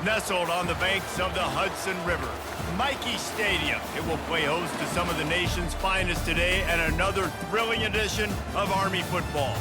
nestled on the banks of the Hudson River, Michie Stadium. It will play host to some of the nation's finest today and another thrilling edition of Army football.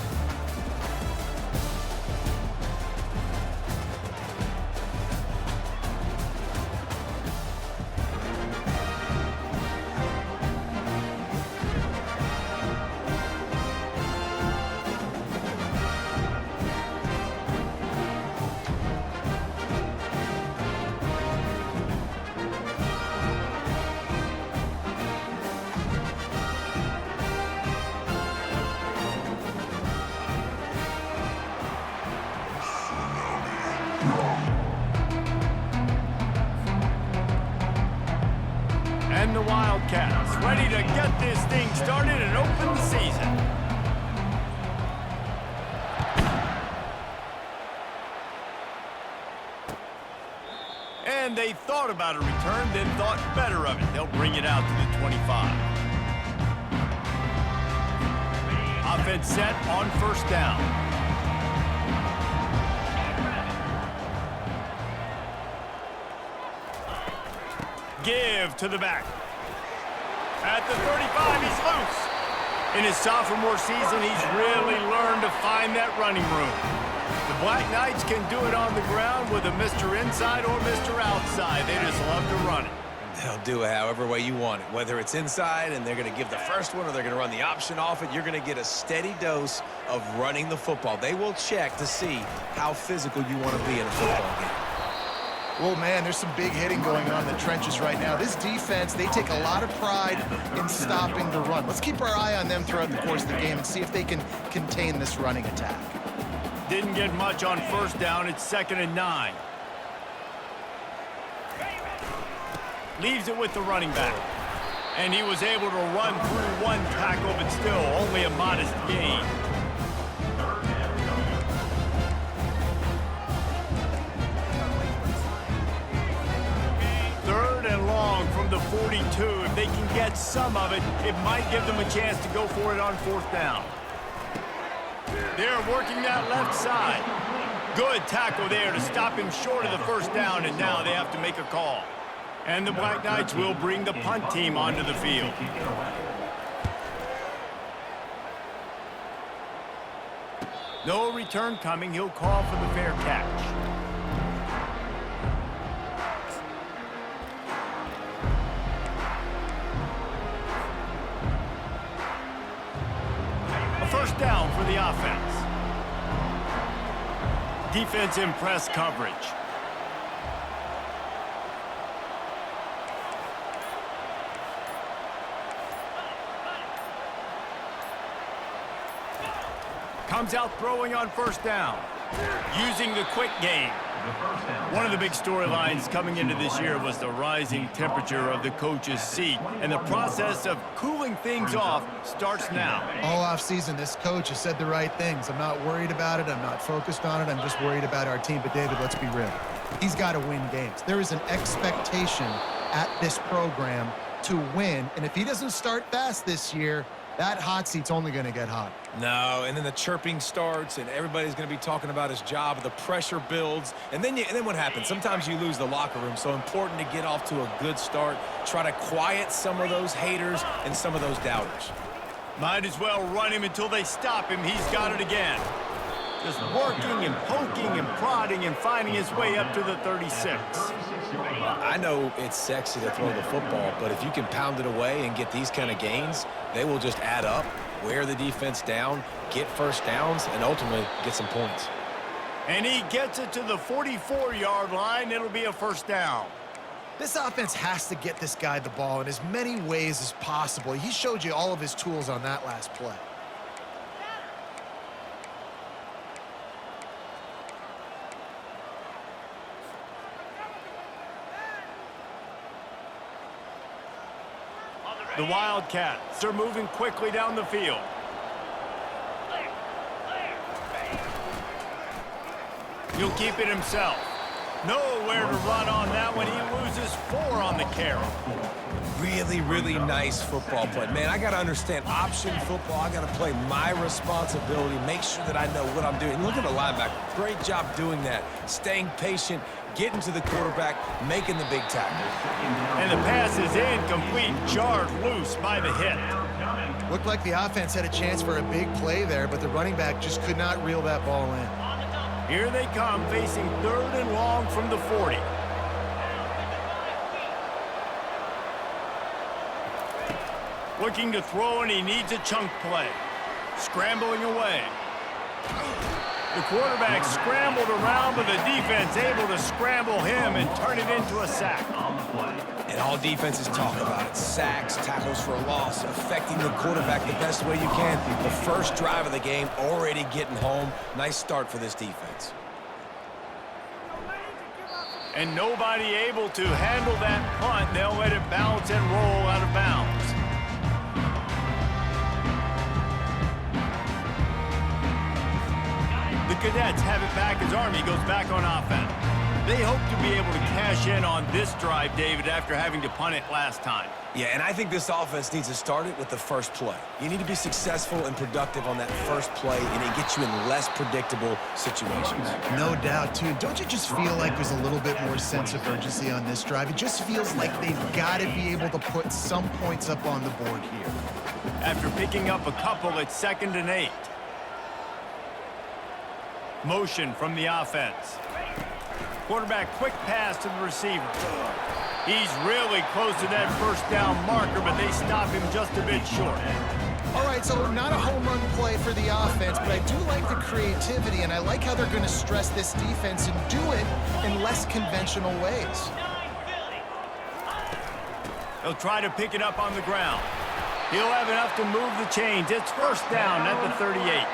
And the Wildcats ready to get this thing started and open the season. And they thought about a return, then thought better of it. They'll bring it out to the 25. Offense set on first down. Give to the back. At the 35, he's loose. In his sophomore season, he's really learned to find that running room. The Black Knights can do it on the ground with a Mr. Inside or Mr. Outside. They just love to run it. They'll do it however way you want it. Whether it's inside and they're going to give the first one or they're going to run the option off it, you're going to get a steady dose of running the football. They will check to see how physical you want to be in a football game. Well, man, there's some big hitting going on in the trenches right now. This defense, they take a lot of pride in stopping the run. Let's keep our eye on them throughout the course of the game and see if they can contain this running attack. Didn't get much on first down. It's 2nd and 9. Leaves it with the running back. And he was able to run through one tackle, but still only a modest gain. From the 42, if they can get some of it, it might give them a chance to go for it on 4th down. They're working that left side. Good tackle there to stop him short of the 1st down, and now they have to make a call. And the Black Knights will bring the punt team onto the field. No return coming. He'll call for the fair catch. First down for the offense. Defense in press coverage. Comes out throwing on 1st down. Using the quick game. One of the big storylines coming into this year was the rising temperature of the coach's seat, and the process of cooling things off starts now. All offseason, this coach has said the right things. I'm not worried about it. I'm not focused on it. I'm just worried about our team. But, David, let's be real. He's got to win games. There is an expectation at this program to win, and if he doesn't start fast this year, that hot seat's only going to get hot. No, and then the chirping starts, and everybody's going to be talking about his job. The pressure builds, and then what happens? Sometimes you lose the locker room. So important to get off to a good start. Try to quiet some of those haters and some of those doubters. Might as well run him until they stop him. He's got it again. Just working and poking and prodding and finding his way up to the 36. I know it's sexy to throw the football, but if you can pound it away and get these kind of gains, they will just add up, wear the defense down, get first downs, and ultimately get some points. And he gets it to the 44-yard line. It'll be a 1st down. This offense has to get this guy the ball in as many ways as possible. He showed you all of his tools on that last play. The Wildcats are moving quickly down the field. He'll keep it himself. Nowhere to run on that one. He loses 4 on the carry. Really, really nice football play. Man, I got to understand option football. I got to play my responsibility, make sure that I know what I'm doing. Look at the linebacker. Great job doing that. Staying patient, getting to the quarterback, making the big tackle. And the pass is incomplete, jarred loose by the hit. Looked like the offense had a chance for a big play there, but the running back just could not reel that ball in. Here they come, facing 3rd and long from the 40. Looking to throw, and he needs a chunk play. Scrambling away. The quarterback scrambled around, but the defense able to scramble him and turn it into a sack. And all defenses talk about it. Sacks, tackles for a loss, affecting the quarterback the best way you can. The first drive of the game, already getting home. Nice start for this defense. And nobody able to handle that punt. They'll let it bounce and roll out of bounds. The Cadets have it back as Army goes back on offense. They hope to be able to cash in on this drive, David, after having to punt it last time. Yeah, and I think this offense needs to start it with the first play. You need to be successful and productive on that first play, and it gets you in less predictable situations. No doubt, too. Don't you just feel like there's a little bit more sense of urgency on this drive? It just feels like they've got to be able to put some points up on the board here. After picking up a couple, it's 2nd and 8. Motion from the offense. Quarterback quick pass to the receiver. He's really close to that first down marker, but they stop him just a bit short. All right, so not a home run play for the offense, but I do like the creativity, and I like how they're going to stress this defense and do it in less conventional ways. He'll try to pick it up on the ground. He'll have enough to move the chains. It's first down at the 38.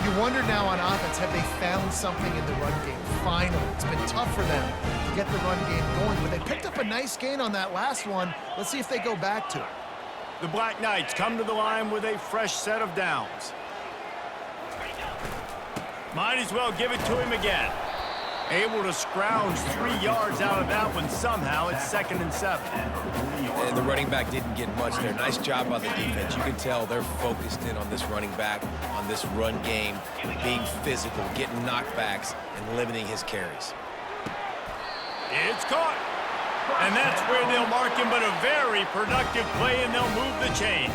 You wonder now on offense, have they found something in the run game? Finally, it's been tough for them to get the run game going, but they picked up a nice gain on that last one. Let's see if they go back to it. The Black Knights come to the line with a fresh set of downs. Might as well give it to him again. Able to scrounge 3 yards out of that one somehow. It's 2nd and 7. And the running back didn't get much there. Nice job by the defense. You can tell they're focused in on this running back, on this run game, being physical, getting knockbacks, and limiting his carries. It's caught. And that's where they'll mark him, but a very productive play, and they'll move the chains.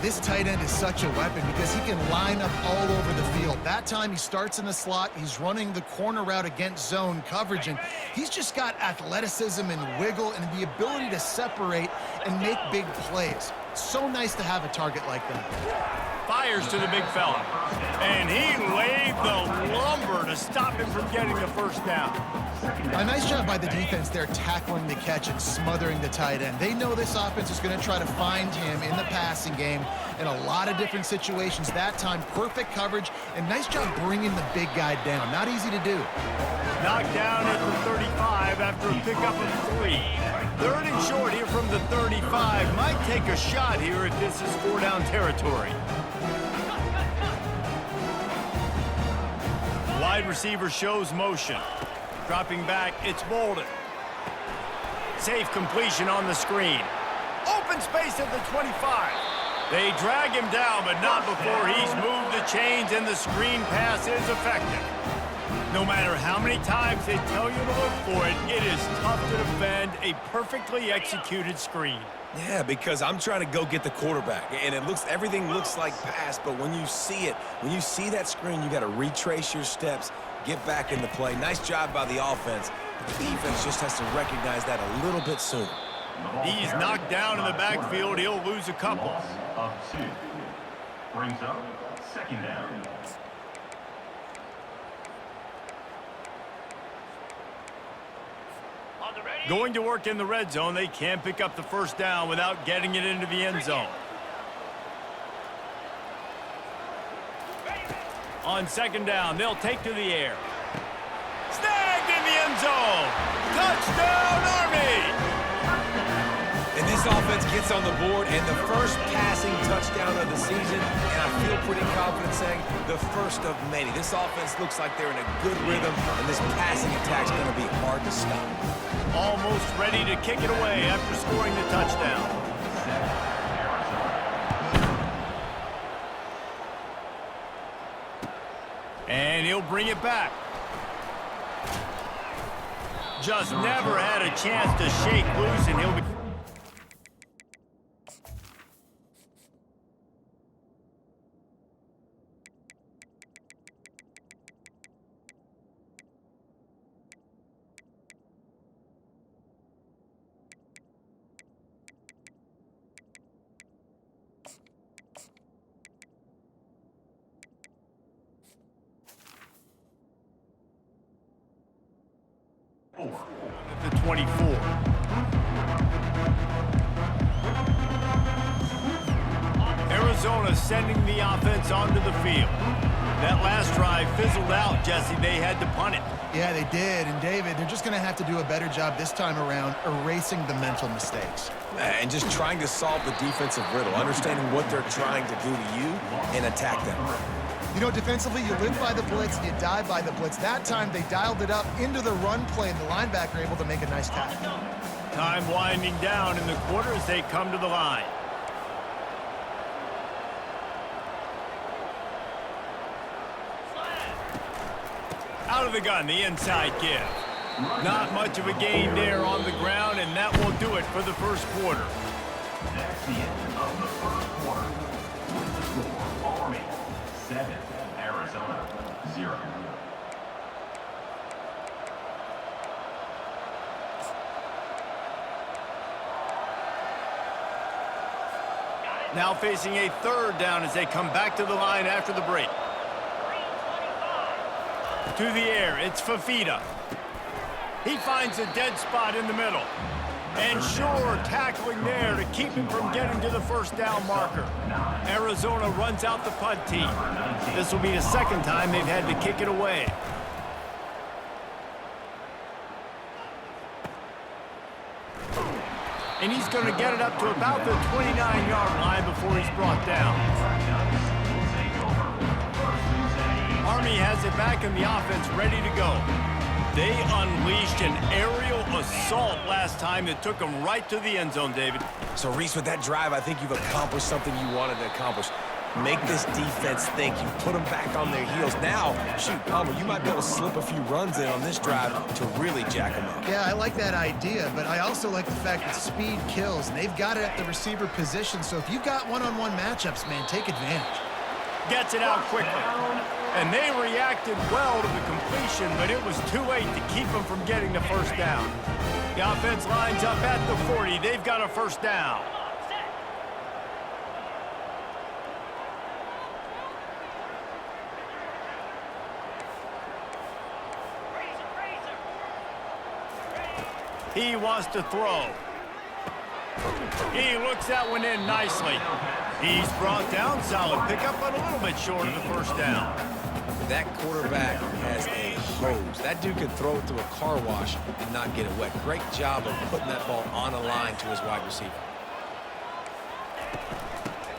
This tight end is such a weapon because he can line up all over the field. That time he starts in the slot, he's running the corner route against zone coverage, and he's just got athleticism and wiggle and the ability to separate and make big plays. So nice to have a target like that. Fires to the big fella. And he laid the lumber to stop him from getting the first down. A nice job by the defense there, tackling the catch and smothering the tight end. They know this offense is going to try to find him in the passing game in a lot of different situations. That time, perfect coverage, and nice job bringing the big guy down. Not easy to do. Knocked down at the 35 after a pickup of 3. 3rd and short here from the 35. Might take a shot here if this is 4-down territory. Wide receiver shows motion. Dropping back, it's Bolden. Safe completion on the screen. Open space at the 25. They drag him down, but not before he's moved the chains, and the screen pass is effective. No matter how many times they tell you to look for it, it is tough to defend a perfectly executed screen. Yeah, because I'm trying to go get the quarterback, and everything looks like pass, but when you see it, when you see that screen, you got to retrace your steps, get back in the play. Nice job by the offense. The defense just has to recognize that a little bit sooner. He's knocked down in the backfield. He'll lose a couple. Loss of 2. Brings up 2nd down. Going to work in the red zone. They can't pick up the first down without getting it into the end zone. On 2nd down, they'll take to the air. Snagged in the end zone. Touchdown, Army! And this offense gets on the board, and the first passing touchdown of the season, and I feel pretty confident saying the first of many. This offense looks like they're in a good rhythm, and this passing attack's going to be hard to stop. Almost ready to kick it away after scoring the touchdown. And he'll bring it back. Just never had a chance to shake loose, and he'll be... At the 24. Arizona sending the offense onto the field. That last drive fizzled out, Jesse. They had to punt it. Yeah, they did. And, David, they're just going to have to do a better job this time around erasing the mental mistakes. And just trying to solve the defensive riddle, understanding what they're trying to do to you and attack them. You know, defensively, you live by the blitz, you die by the blitz. That time, they dialed it up into the run play, and the linebacker able to make a nice tackle. Time winding down in the quarter as they come to the line. Out of the gun, the inside give. Not much of a gain there on the ground, and that will do it for the first quarter. That's the end of the first quarter. With the score, Army 7, Arizona 0. Now facing a third down as they come back to the line after the break. To the air, it's Fafita. He finds a dead spot in the middle. And sure, tackling there to keep him from getting to the first down marker. Arizona runs out the punt team. This will be the second time they've had to kick it away. And he's going to get it up to about the 29-yard line before he's brought down. Army has it back in the offense, ready to go. They unleashed an aerial assault last time that took them right to the end zone, David. So, Reese, with that drive, I think you've accomplished something you wanted to accomplish. Make this defense think. You put them back on their heels. Now, shoot, Palmer, you might be able to slip a few runs in on this drive to really jack them up. Yeah, I like that idea, but I also like the fact that speed kills, and they've got it at the receiver position. So if you've got one-on-one matchups, man, take advantage. Gets it out quickly. And they reacted well to the completion, but it was too late to keep them from getting the first down. The offense lines up at the 40. They've got a first down. He wants to throw. He looks that one in nicely. He's brought down, solid pickup, but a little bit short of the first down. That quarterback has a hose. That dude could throw it to a car wash and not get it wet. Great job of putting that ball on a line to his wide receiver.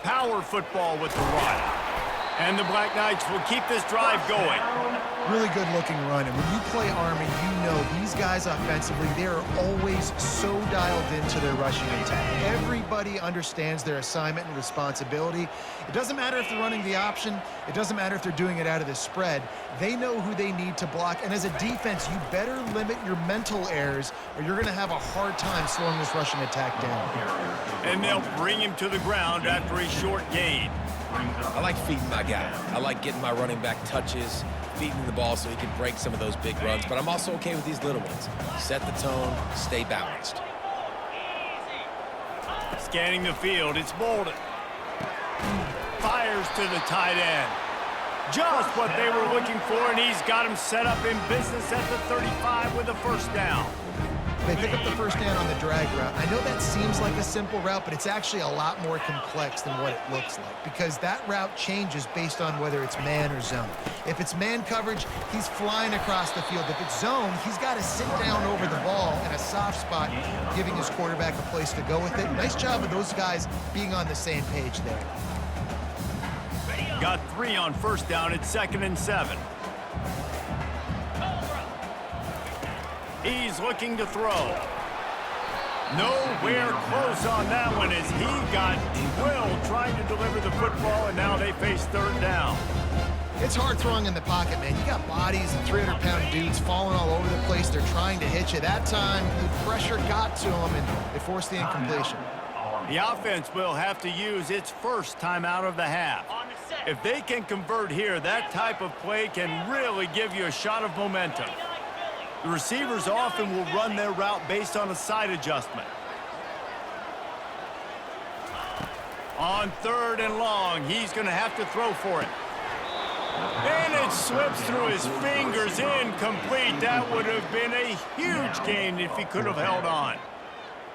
Power football with the run. And the Black Knights will keep this drive going. Really good-looking run, and when you play Army, you know these guys offensively, they are always so dialed into their rushing attack. Everybody understands their assignment and responsibility. It doesn't matter if they're running the option. It doesn't matter if they're doing it out of the spread. They know who they need to block, and as a defense, you better limit your mental errors, or you're going to have a hard time slowing this rushing attack down. And they'll bring him to the ground after a short gain. I like feeding my guy. I like getting my running back touches, feeding the ball so he can break some of those big runs, but I'm also okay with these little ones. Set the tone, stay balanced. Scanning the field, it's Bolden. Fires to the tight end. Just what they were looking for, and he's got him set up in business at the 35 with a first down. They pick up the first down on the drag route. I know that seems like a simple route, but it's actually a lot more complex than what it looks like because that route changes based on whether it's man or zone. If it's man coverage, he's flying across the field. If it's zone, he's got to sit down over the ball in a soft spot, giving his quarterback a place to go with it. Nice job of those guys being on the same page there. Got 3 on first down at 2nd and 7. He's looking to throw. Nowhere close on that one as he got Will trying to deliver the football, and now they face 3rd down. It's hard throwing in the pocket, man. You got bodies and 300-pound dudes falling all over the place. They're trying to hit you. That time, the pressure got to them, and it forced the incompletion. The offense will have to use its first timeout of the half. If they can convert here, that type of play can really give you a shot of momentum. The receivers often will run their route based on a side adjustment. On 3rd and long, he's going to have to throw for it. And it slips through his fingers, incomplete. That would have been a huge gain if he could have held on.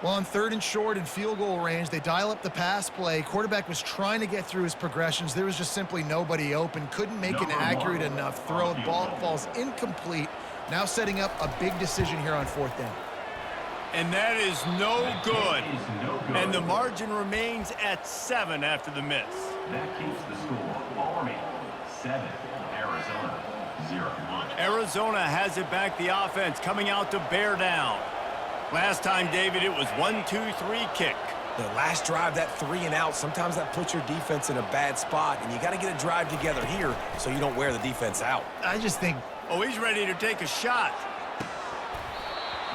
Well, on 3rd and short and field goal range, they dial up the pass play. Quarterback was trying to get through his progressions. There was just simply nobody open. Couldn't make an accurate enough throw. The ball falls incomplete. Now setting up a big decision here on 4th down. And that is no good. And the margin remains at 7 after the miss. That keeps the score. Army 7, Arizona 0. Arizona has it back, the offense coming out to bear down. Last time, David, it was 1-2-3 kick. The last drive, that 3 and out, sometimes that puts your defense in a bad spot, and you got to get a drive together here so you don't wear the defense out. I just think... Oh, he's ready to take a shot.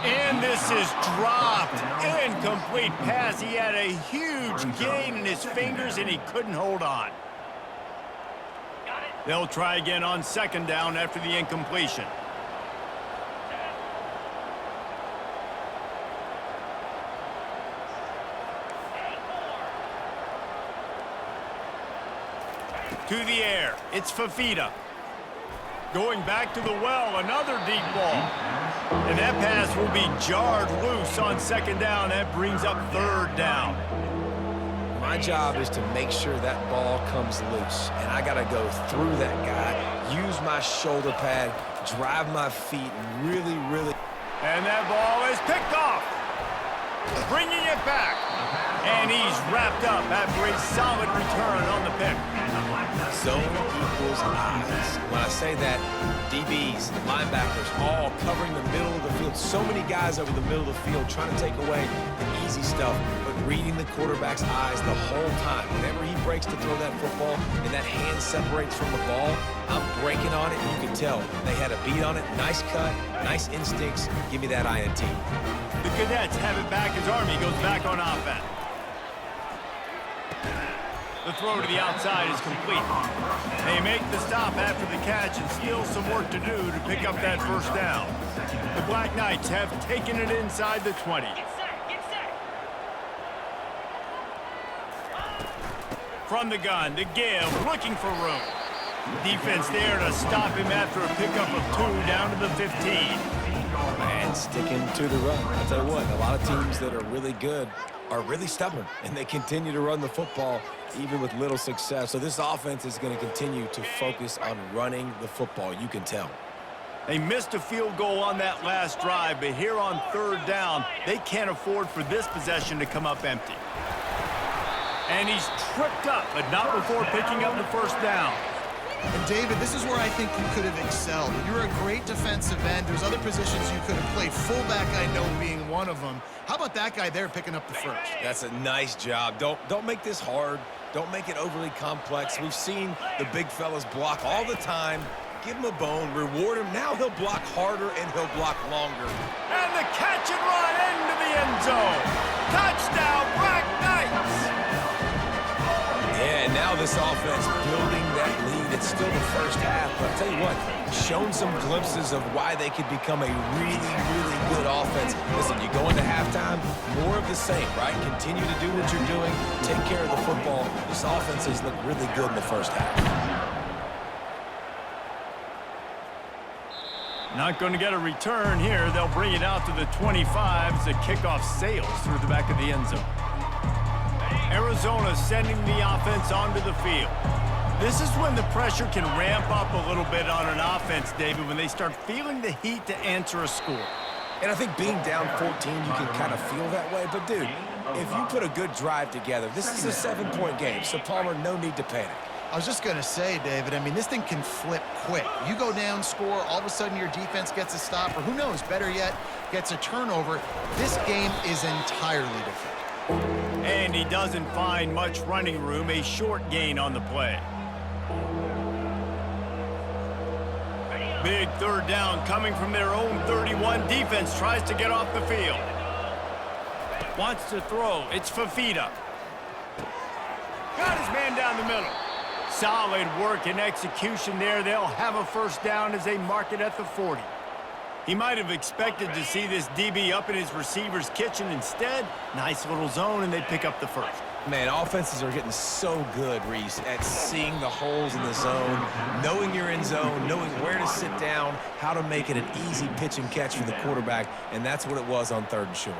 And this is dropped. Incomplete pass. He had a huge gain in his fingers, and he couldn't hold on. They'll try again on 2nd down after the incompletion. To the air, it's Fafita. Going back to the well, another deep ball. And that pass will be jarred loose on second down. That brings up third down. My job is to make sure that ball comes loose. And I got to go through that guy, use my shoulder pad, drive my feet really. And that ball is picked off. Bringing it back. And he's wrapped up after a solid return on the pick. Zone equals eyes. When I say that, DBs, linebackers, all covering the middle of the field. So many guys over the middle of the field trying to take away the easy stuff, but reading the quarterback's eyes the whole time. Whenever he breaks to throw that football and that hand separates from the ball, I'm breaking on it, and you can tell they had a beat on it. Nice cut, nice instincts. Give me that INT. The Cadets have it back as Army goes back on offense. The throw to the outside is complete. They make the stop after the catch and still some work to do to pick up that first down. The Black Knights have taken it inside the 20. From the gun, the give, looking for room. Defense there to stop him after a pickup of 2 down to the 15. And sticking to the run. I'll tell you what, a lot of teams that are really good are really stubborn, and they continue to run the football even with little success. So this offense is going to continue to focus on running the football. You can tell. They missed a field goal on that last drive, but here on third down, they can't afford for this possession to come up empty. And he's tripped up, but not before picking up the first down. And David, this is where I think you could have excelled. You're a great defensive end. There's other positions you could have played. Fullback, I know, being one of them. How about that guy there picking up the first? That's a nice job. Don't make this hard. Don't make it overly complex. We've seen the big fellas block all the time. Give him a bone, reward him. Now he'll block harder and he'll block longer. And the catch and run into the end zone. Touchdown, Black Knights! Yeah, now this offense building that lead. It's still the first half, but I'll tell you what, shown some glimpses of why they could become a really good offense. Listen, you go into halftime, more of the same, right? Continue to do what you're doing, take care of the football. This offense has looked really good in the first half. Not going to get a return here. They'll bring it out to the 25 as the kickoff sails through the back of the end zone. Arizona sending the offense onto the field. This is when the pressure can ramp up a little bit on an offense, David, when they start feeling the heat to answer a score. And I think being down 14, you can kind of feel that way. But, dude, if you put a good drive together, this is a 7-point game, so, Palmer, no need to panic. I was just going to say, David, I mean, this thing can flip quick. You go down, score, all of a sudden your defense gets a stop, or who knows, better yet, gets a turnover. This game is entirely different. And he doesn't find much running room, a short gain on the play. Big third down coming from their own 31. Defense tries to get off the field. Wants to throw. It's Fafita. Got his man down the middle. Solid work and execution there. They'll have a first down as they mark it at the 40. He might have expected to see this DB up in his receiver's kitchen. Instead, nice little zone, and they pick up the first. Man, offenses are getting so good, Reese, at seeing the holes in the zone, knowing you're in zone, knowing where to sit down, how to make it an easy pitch and catch for the quarterback, and that's what it was on third and short.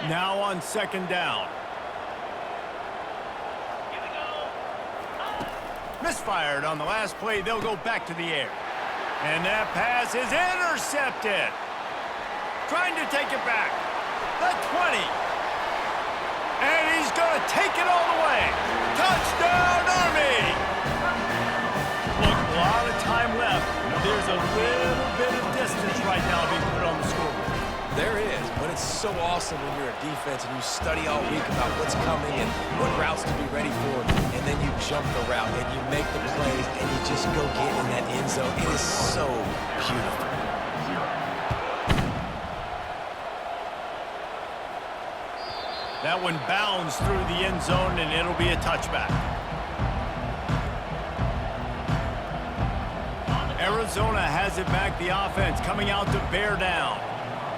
Now on second down. Misfired on the last play. They'll go back to the air. And that pass is intercepted. Trying to take it back. The 20. And he's going to take it all the way. Touchdown, Army! Look, a lot of time left. There's a little bit of distance right now being put on the scoreboard. There is, but it's so awesome when you're a defense and you study all week about what's coming and what routes to be ready for, and then you jump the route and you make the plays and you just go get in that end zone. It is so beautiful. That one bounds through the end zone, and it'll be a touchback. Arizona has it back, the offense coming out to bear down.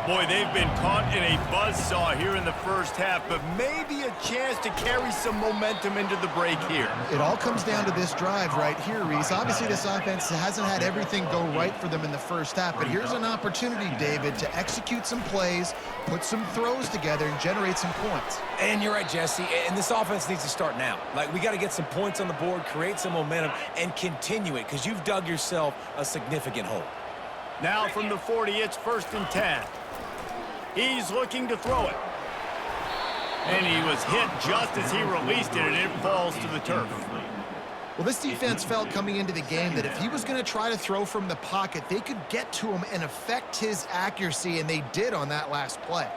Boy, they've been caught in a buzzsaw here in the first half, but maybe a chance to carry some momentum into the break here. It all comes down to this drive right here, Reese. Obviously, this offense hasn't had everything go right for them in the first half, but here's an opportunity, David, to execute some plays, put some throws together, and generate some points. And you're right, Jesse, and this offense needs to start now. Like, we got to get some points on the board, create some momentum, and continue it, because you've dug yourself a significant hole. Now from the 40, it's 1st and 10. He's looking to throw it. And he was hit just as he released it, and it falls to the turf. Well, this defense felt coming into the game that if he was going to try to throw from the pocket, they could get to him and affect his accuracy, and they did on that last play.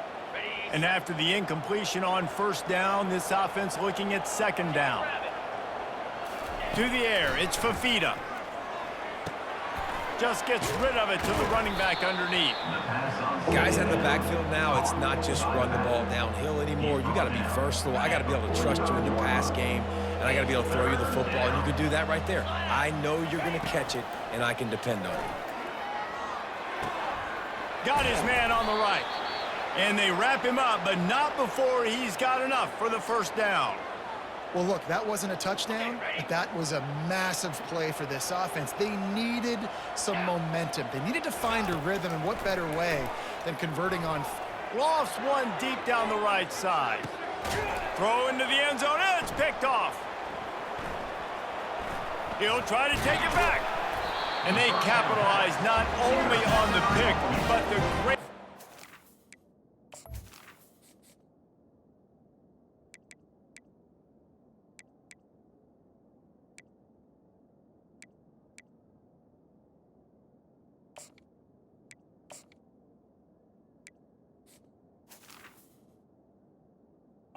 And after the incompletion on 1st down, this offense looking at 2nd down. To the air, it's Fafita. Just gets rid of it to the running back underneath. Guys in the backfield now, it's not just run the ball downhill anymore. You got to be versatile. I got to be able to trust you in the pass game, and I got to be able to throw you the football, and you can do that right there. I know you're going to catch it, and I can depend on it. Got his man on the right. And they wrap him up, but not before he's got enough for the 1st down. Well, look, that wasn't a touchdown, but that was a massive play for this offense. They needed some momentum. They needed to find a rhythm, and what better way than converting on... Lofts one deep down the right side. Throw into the end zone, and it's picked off. He'll try to take it back. And they capitalize not only on the pick, but the great...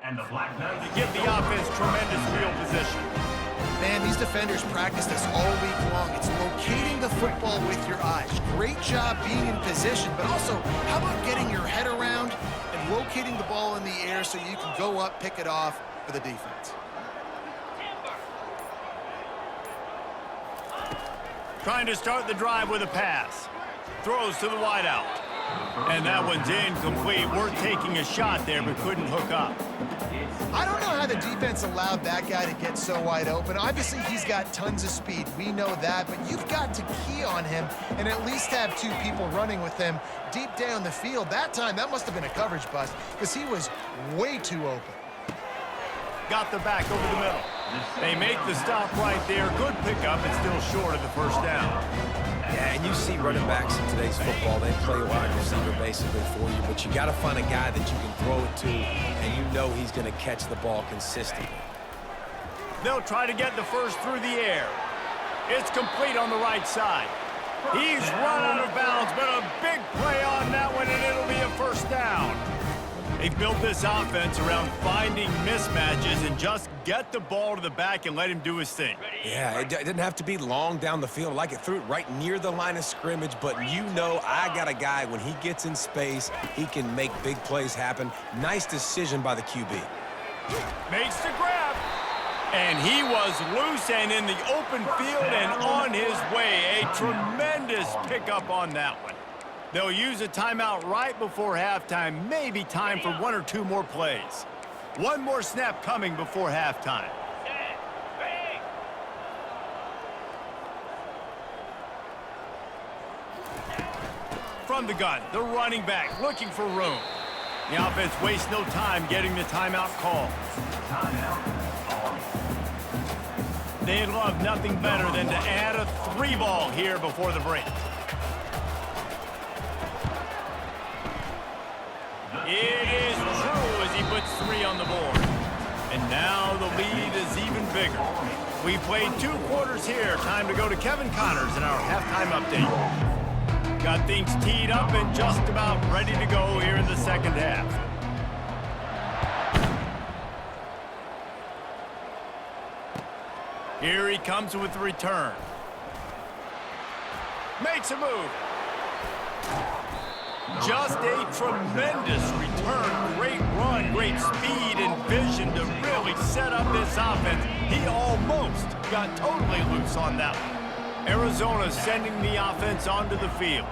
And the Black Knights to give the offense tremendous field position. Man, these defenders practice this all week long. It's locating the football with your eyes. Great job being in position, but also, how about getting your head around and locating the ball in the air so you can go up, pick it off for the defense. Trying to start the drive with a pass. Throws to the wideout. And that one's incomplete. We're taking a shot there, but couldn't hook up. I don't know how the defense allowed that guy to get so wide open. Obviously, he's got tons of speed. We know that, but you've got to key on him and at least have 2 people running with him deep down the field. That time, that must have been a coverage bust because he was way too open. Got the back over the middle. They make the stop right there. Good pickup, and still short of the 1st down. Yeah, and you see running backs in today's football, they play wide receiver basically for you, but you got to find a guy that you can throw it to, and you know he's going to catch the ball consistently. They'll try to get the 1st through the air. It's complete on the right side. He's run out of bounds, but a big play on that one, and it'll be a 1st down. They've built this offense around finding mismatches and just get the ball to the back and let him do his thing. Yeah, it didn't have to be long down the field. Like it threw it right near the line of scrimmage, but you know I got a guy, when he gets in space, he can make big plays happen. Nice decision by the QB. Makes the grab. And he was loose and in the open field and on his way. A tremendous pickup on that one. They'll use a timeout right before halftime. Maybe time for 1 or 2 more plays. One more snap coming before halftime. From the gun, the running back looking for room. The offense wastes no time getting the timeout call. They'd love nothing better than to add a 3 ball here before the break. It is true as he puts 3 on the board. And now the lead is even bigger. We played 2 quarters here. Time to go to Kevin Connors in our halftime update. Got things teed up and just about ready to go here in the 2nd half. Here he comes with the return. Makes a move. Just a tremendous return. Great run, great speed and vision to really set up this offense. He almost got totally loose on that one. Arizona sending the offense onto the field.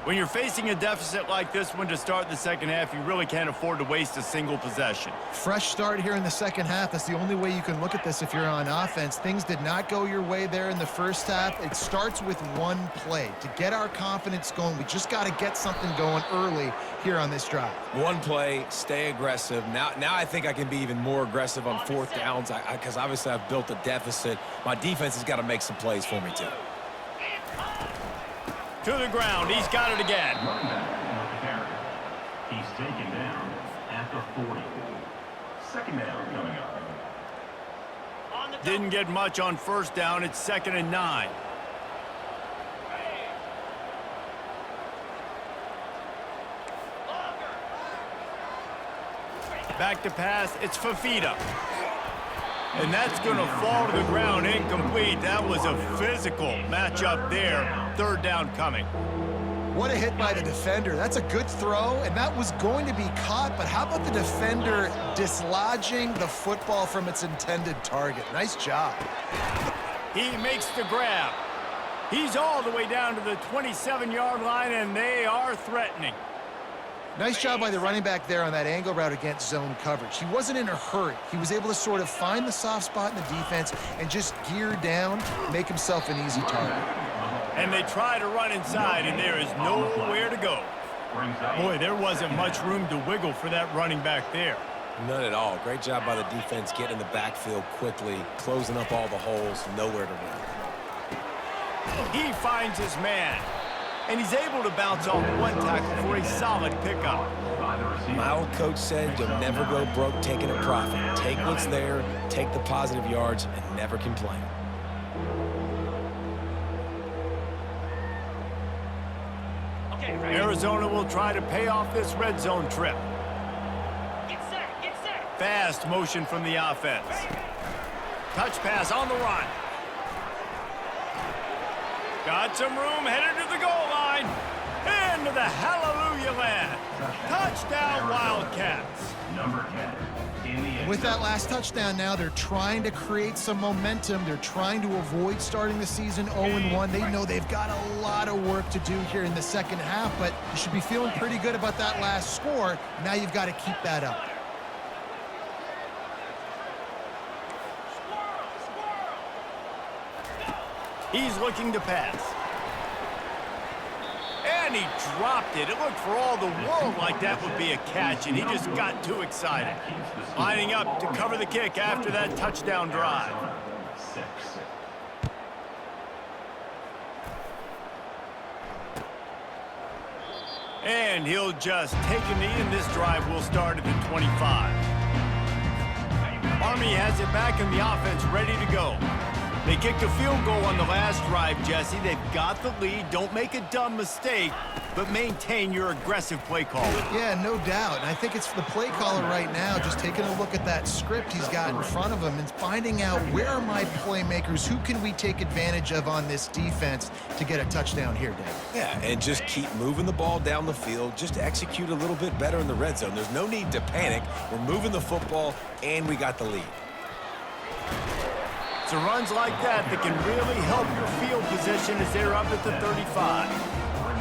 When you're facing a deficit like this one to start the second half, you really can't afford to waste a single possession. Fresh start here in the second half. That's the only way you can look at this if you're on offense. Things did not go your way there in the first half. It starts with one play. To get our confidence going, we just got to get something going early here on this drive. One play, stay aggressive. Now I think I can be even more aggressive on fourth downs because obviously I've built a deficit. My defense has got to make some plays for me too. To the ground, he's got it again. Running back with the carry. He's taken down at the 40. Second down coming up. Didn't get much on first down. It's 2nd and 9. Back to pass. It's Fafita. And that's going to fall to the ground incomplete. That was a physical matchup there. 3rd down coming. What a hit by the defender. That's a good throw, and that was going to be caught, but how about the defender dislodging the football from its intended target? Nice job. He makes the grab. He's all the way down to the 27-yard line, and they are threatening. Nice job by the running back there on that angle route against zone coverage. He wasn't in a hurry. He was able to sort of find the soft spot in the defense and just gear down, make himself an easy target. And they try to run inside, and there is nowhere to go. Boy, there wasn't much room to wiggle for that running back there. None at all. Great job by the defense getting in the backfield quickly, closing up all the holes, nowhere to run. He finds his man, and he's able to bounce off one tackle for a solid pickup. My old coach said you'll never go broke taking a profit. Take what's there, take the positive yards, and never complain. Arizona will try to pay off this red zone trip. Get set, get set. Fast motion from the offense. Touch pass on the run. Got some room, headed to the goal line. Into the hallelujah land. Touchdown, Wildcats. Number 10 in the end With that zone. last touchdown now, they're trying to create some momentum. They're trying to avoid starting the season 0-1. They know they've got a lot of work to do here in the second half, but you should be feeling pretty good about that last score. Now you've got to keep that up. He's looking to pass. And he dropped it. It looked for all the world like that would be a catch, and he just got too excited. Lining up to cover the kick after that touchdown drive. 6. And he'll just take a knee, and this drive will start at the 25. Army has it back in the offense, ready to go. They kicked a field goal on the last drive, Jesse. They've got the lead. Don't make a dumb mistake, but maintain your aggressive play call. Yeah, no doubt. And I think it's the play caller right now just taking a look at that script he's got in front of him and finding out where are my playmakers, who can we take advantage of on this defense to get a touchdown here, Dave. Yeah, and just keep moving the ball down the field. Just execute a little bit better in the red zone. There's no need to panic. We're moving the football, and we got the lead. So runs like that can really help your field position as they're up at the 35.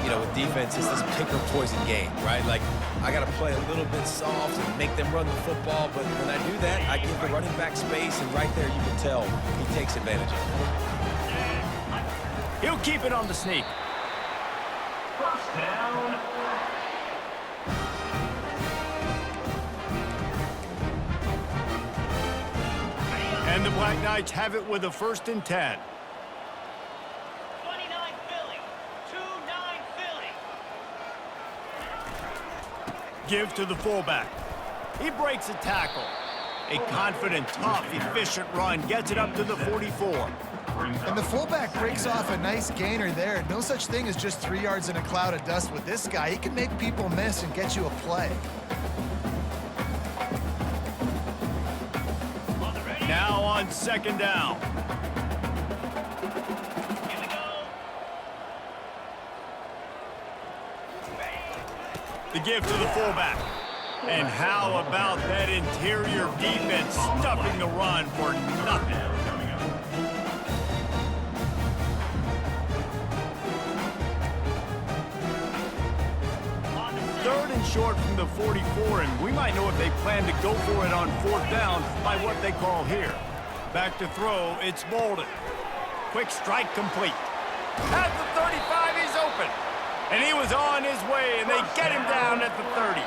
You know, with defense, it's this pick or poison game, right? Like, I got to play a little bit soft and make them run the football, but when I do that, I give the running back space, and right there you can tell he takes advantage of it. He'll keep it on the sneak. First down. And the Black Knights have it with a 1st and 10. 29 Philly. 2-9 Philly. Give to the fullback. He breaks a tackle. A confident, tough, efficient run gets it up to the 44. And the fullback breaks off a nice gainer there. No such thing as just 3 yards in a cloud of dust with this guy. He can make people miss and get you a play. Now on 2nd down. Here we go. The give to the fullback. And how about that interior defense stuffing the run for nothing? 3rd and short from the 44, and we might know if they plan to go for it on 4th down by what they call here. Back to throw, it's Bolden. Quick strike complete. At the 35, he's open. And he was on his way, and they get him down at the 30.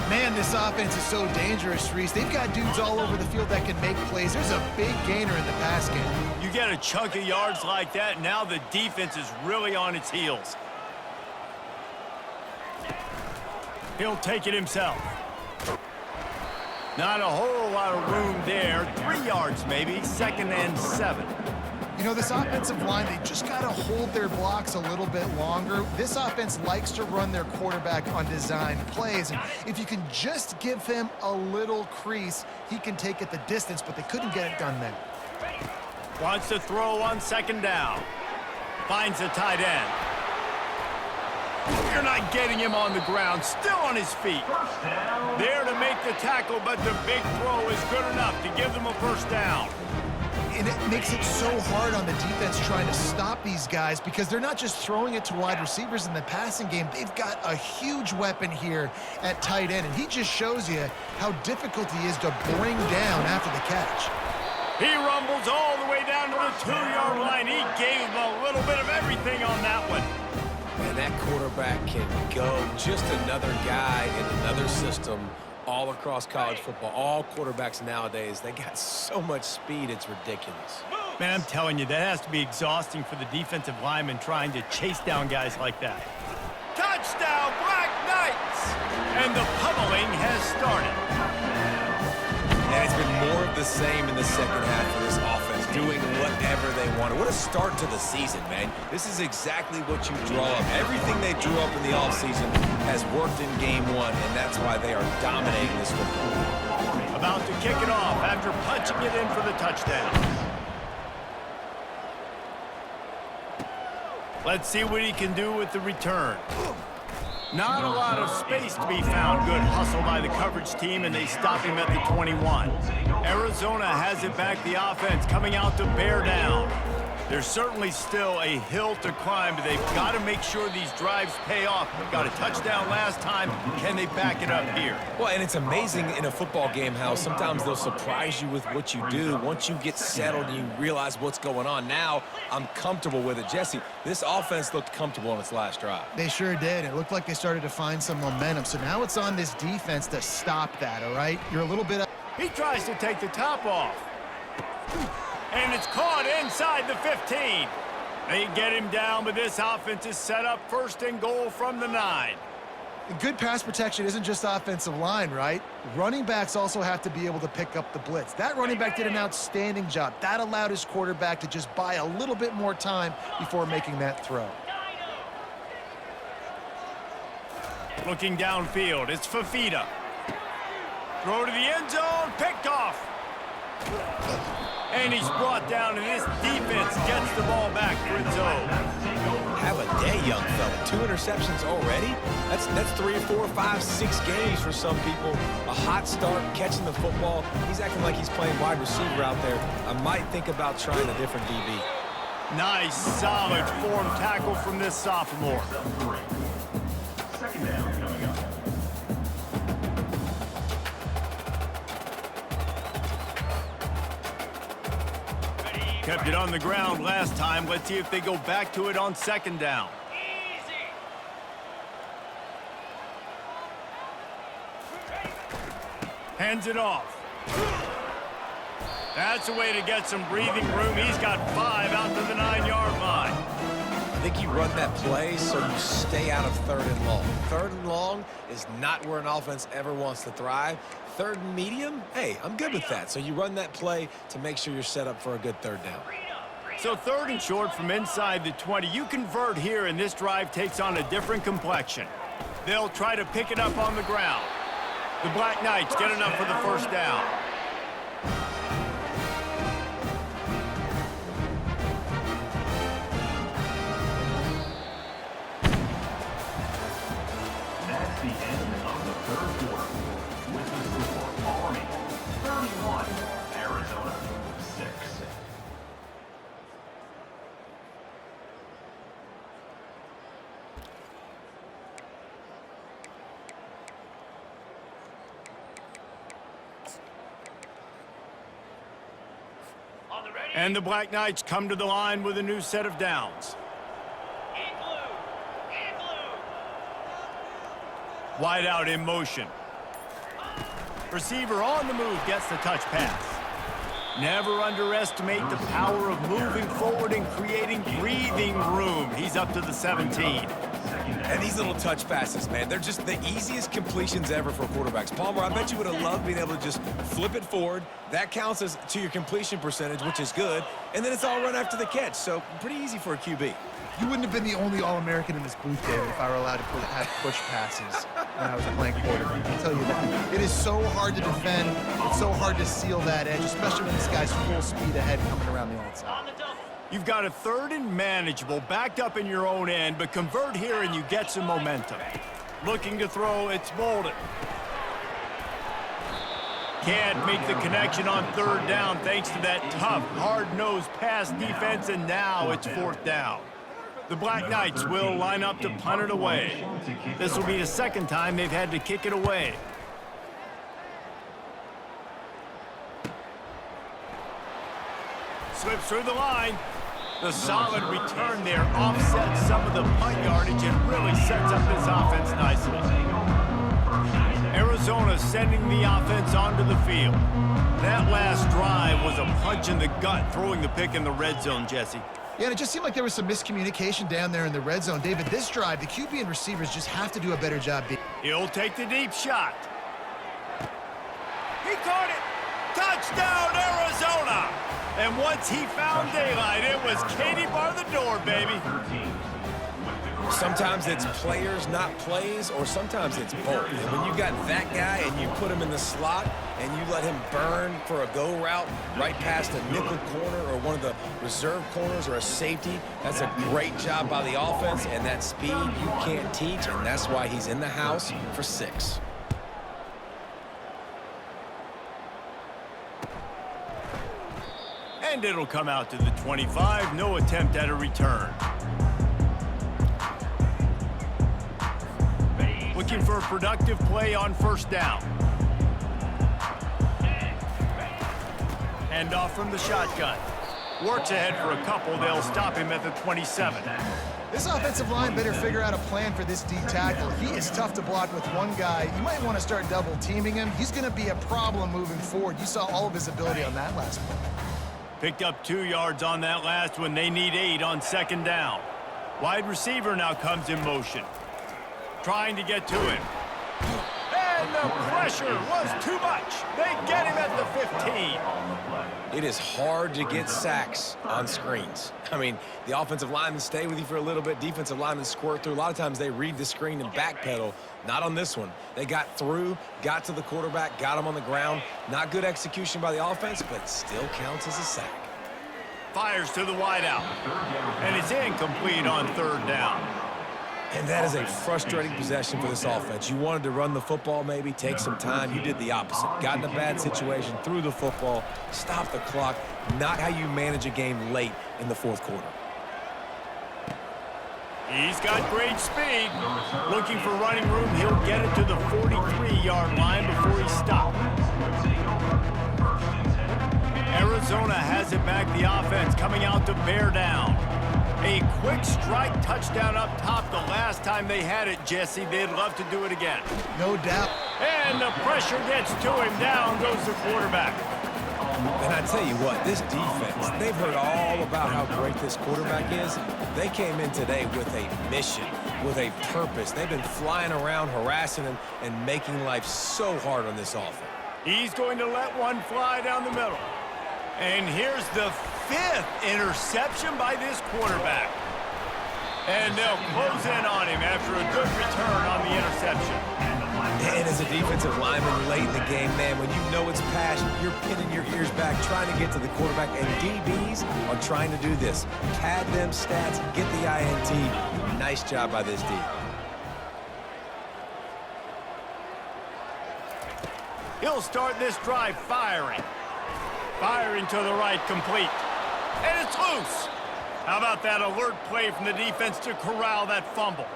Man, this offense is so dangerous, Reese. They've got dudes all over the field that can make plays. There's a big gainer in the pass game. You get a chunk of yards like that, now the defense is really on its heels. He'll take it himself. Not a whole lot of room there. 3 yards maybe, 2nd and 7. You know, this offensive line, they just got to hold their blocks a little bit longer. This offense likes to run their quarterback on designed plays. And if you can just give him a little crease, he can take it the distance, but they couldn't get it done there. Wants to throw on 2nd down. Finds the tight end. You're not getting him on the ground, still on his feet. There to make the tackle, but the big throw is good enough to give them a 1st down. And it makes it so hard on the defense trying to stop these guys because they're not just throwing it to wide receivers in the passing game. They've got a huge weapon here at tight end, and he just shows you how difficult he is to bring down after the catch. He rumbles all the way down to the 2-yard line. He gave him a little bit of everything on that one. And that quarterback can go. Just another guy in another system all across college football. All quarterbacks nowadays, they got so much speed, it's ridiculous. Man, I'm telling you, that has to be exhausting for the defensive lineman trying to chase down guys like that. Touchdown, Black Knights! And the pummeling has started. And it's been more of the same in the second half for this offense, doing whatever they wanted. What a start to the season, man. This is exactly what you draw up. Everything they drew up in the offseason has worked in game 1, and that's why they are dominating this football. About to kick it off after punching it in for the touchdown. Let's see what he can do with the return. Not a lot of space to be found. Good hustle by the coverage team, and they stop him at the 21. Arizona has it back, the offense coming out to bear down. There's certainly still a hill to climb, but they've got to make sure these drives pay off. Got a touchdown last time. Can they back it up here? Well, and it's amazing in a football game how sometimes they'll surprise you with what you do. Once you get settled and you realize what's going on, now I'm comfortable with it. Jesse, this offense looked comfortable on its last drive. They sure did. It looked like they started to find some momentum. So now it's on this defense to stop that, all right? You're a little bit... He tries to take the top off. And it's caught inside the 15. They get him down, but this offense is set up 1st and goal from the 9. Good pass protection isn't just offensive line, right? Running backs also have to be able to pick up the blitz. That running back did an outstanding job. That allowed his quarterback to just buy a little bit more time before making that throw. Looking downfield, it's Fafita. Throw to the end zone, picked off. And he's brought down, and this defense gets the ball back for its own. Have a day, young fella. 2 interceptions already? That's 3, 4, 5, 6 games for some people. A hot start, catching the football. He's acting like he's playing wide receiver out there. I might think about trying a different DB. Nice, solid form tackle from this sophomore. 2nd down coming up. Kept it on the ground last time. Let's see if they go back to it on 2nd down. Hands it off. That's a way to get some breathing room. He's got 5 out to the 9-yard line. I think you run that play so you stay out of 3rd and long. 3rd and long is not where an offense ever wants to thrive. 3rd and medium, hey, I'm good with that. So you run that play to make sure you're set up for a good 3rd down. So 3rd and short from inside the 20. You convert here, and this drive takes on a different complexion. They'll try to pick it up on the ground. The Black Knights get enough for the 1st down. That's the end of the 3rd quarter. With the score, Army 31, Arizona 6. And the Black Knights come to the line with a new set of downs. In blue. In blue. Wide out in motion. Receiver on the move gets the touch pass. Never underestimate the power of moving forward and creating breathing room. He's up to the 17. And these little touch passes, man, they're just the easiest completions ever for quarterbacks. Palmer, I bet you would have loved being able to just flip it forward. That counts as to your completion percentage, which is good. And then it's all run after the catch, so pretty easy for a QB. You wouldn't have been the only All-American in this booth, David, if I were allowed to have push passes when I was playing quarterback. I'll tell you that. It is so hard to defend. It's so hard to seal that edge, especially when this guy's full speed ahead coming around the outside. On the double. You've got a 3rd and manageable, backed up in your own end, but convert here and you get some momentum. Looking to throw, it's Bolden. Can't make the connection on 3rd down thanks to that tough, hard-nosed pass defense, and now it's 4th down. The Black Knights will line up to punt it away. This will be the 2nd time they've had to kick it away. Slips through the line. The solid return there offsets some of the punt yardage and really sets up this offense nicely. Arizona sending the offense onto the field. That last drive was a punch in the gut, throwing the pick in the red zone, Jesse. Yeah, and it just seemed like there was some miscommunication down there in the red zone. David, this drive, the QB and receivers just have to do a better job. He'll take the deep shot. He caught it. Touchdown, Arizona. And once he found daylight, it was Katie bar the door, baby. Sometimes it's players, not plays, or sometimes it's both. And when you got that guy and you put him in the slot and you let him burn for a go route right past a nickel corner or one of the reserve corners or a safety, that's a great job by the offense, and that speed you can't teach, and that's why he's in the house for 6. And it'll come out to the 25. No attempt at a return. Looking for a productive play on 1st down. Hand off from the shotgun. Works ahead for a couple. They'll stop him at the 27. This offensive line better figure out a plan for this D tackle. He is tough to block with one guy. You might want to start double teaming him. He's going to be a problem moving forward. You saw all of his ability on that last play. Picked up 2 yards on that last one. They need 8 on 2nd down. Wide receiver now comes in motion. Trying to get to him. And the pressure was too much. They get him at the 15. It is hard to get sacks on screens. I mean, the offensive linemen stay with you for a little bit. Defensive linemen squirt through. A lot of times they read the screen and backpedal. Not on this one. They got through, got to the quarterback, got him on the ground. Not good execution by the offense, but still counts as a sack. Fires to the wideout. And it's incomplete on 3rd down. And that is a frustrating possession for this offense. You wanted to run the football, maybe, take some time. You did the opposite. Got in a bad situation, threw the football, stopped the clock. Not how you manage a game late in the 4th quarter. He's got great speed. Looking for running room, he'll get it to the 43-yard line before he stopped. Arizona has it back, the offense coming out to bear down. A quick strike touchdown up top the last time they had it, Jesse. They'd love to do it again. No doubt. And the pressure gets to him. Down goes the quarterback. And I tell you what, this defense, they've heard all about how great this quarterback is. They came in today with a mission, with a purpose. They've been flying around, harassing him, and making life so hard on this offense. He's going to let one fly down the middle. And here's the 5th interception by this quarterback. And they'll close in on him after a good return on the interception. And as a defensive lineman late in the game, man, when you know it's past, you're pinning your ears back, trying to get to the quarterback, and DBs are trying to do this. Pad them stats, get the INT. Nice job by this D. He'll start this drive firing. Firing to the right, complete. And it's loose. How about that alert play from the defense to corral that fumble?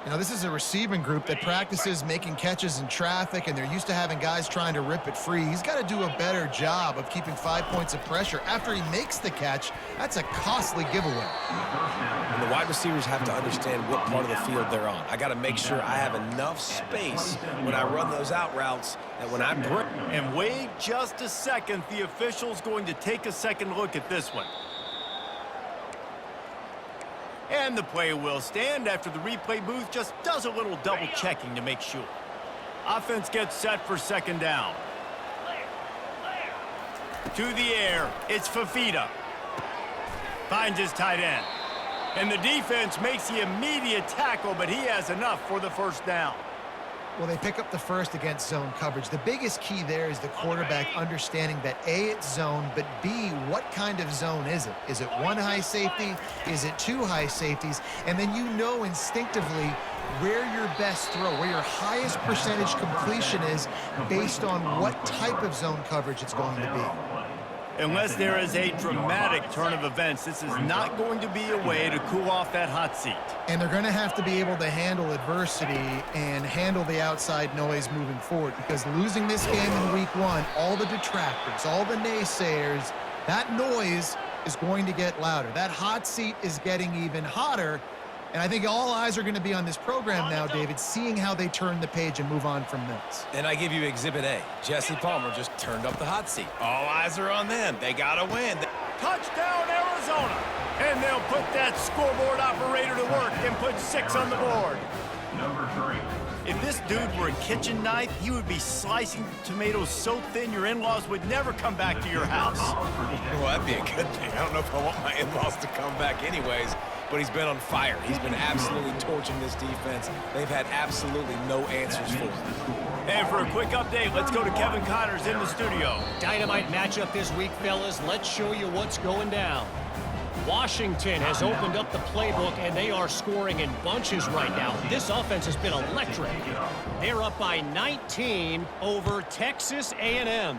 You know, this is a receiving group that practices making catches in traffic, and they're used to having guys trying to rip it free. He's got to do a better job of keeping 5 points of pressure after he makes the catch. That's a costly giveaway. And the wide receivers have to understand what part of the field they're on. I got to make sure I have enough space when I run those out routes that when I break. And wait just a second. The official's going to take a second look at this one. And the play will stand after the replay booth just does a little double checking to make sure. Offense gets set for second down. To the air, it's Fafita. Finds his tight end. And the defense makes the immediate tackle, but he has enough for the first down. Well, they pick up the first against zone coverage. The biggest key there is the quarterback understanding that A, it's zone, but B, what kind of zone is it? Is it one high safety? Is it two high safeties? And then you know instinctively where your best throw, where your highest percentage completion is based on what type of zone coverage it's going to be. Unless there is a dramatic turn of events, this is not going to be a way to cool off that hot seat. And they're going to have to be able to handle adversity and handle the outside noise moving forward, because losing this game in week one, all the detractors, all the naysayers, that noise is going to get louder. That hot seat is getting even hotter. And I think all eyes are going to be on this program now, David, seeing how they turn the page and move on from this. And I give you Exhibit A. Jesse Palmer just turned up the hot seat. All eyes are on them. They got to win. Touchdown, Arizona! And they'll put that scoreboard operator to work and put 6 on the board. Number 3. If this dude were a kitchen knife, he would be slicing tomatoes so thin your in-laws would never come back to your house. Well, that'd be a good thing. I don't know if I want my in-laws to come back anyways, but he's been on fire. He's been absolutely torching this defense. They've had absolutely no answers for him. And for a quick update, let's go to Kevin Connors in the studio. Dynamite matchup this week, fellas. Let's show you what's going down. Washington has opened up the playbook, and they are scoring in bunches right now. This offense has been electric. They're up by 19 over Texas A&M.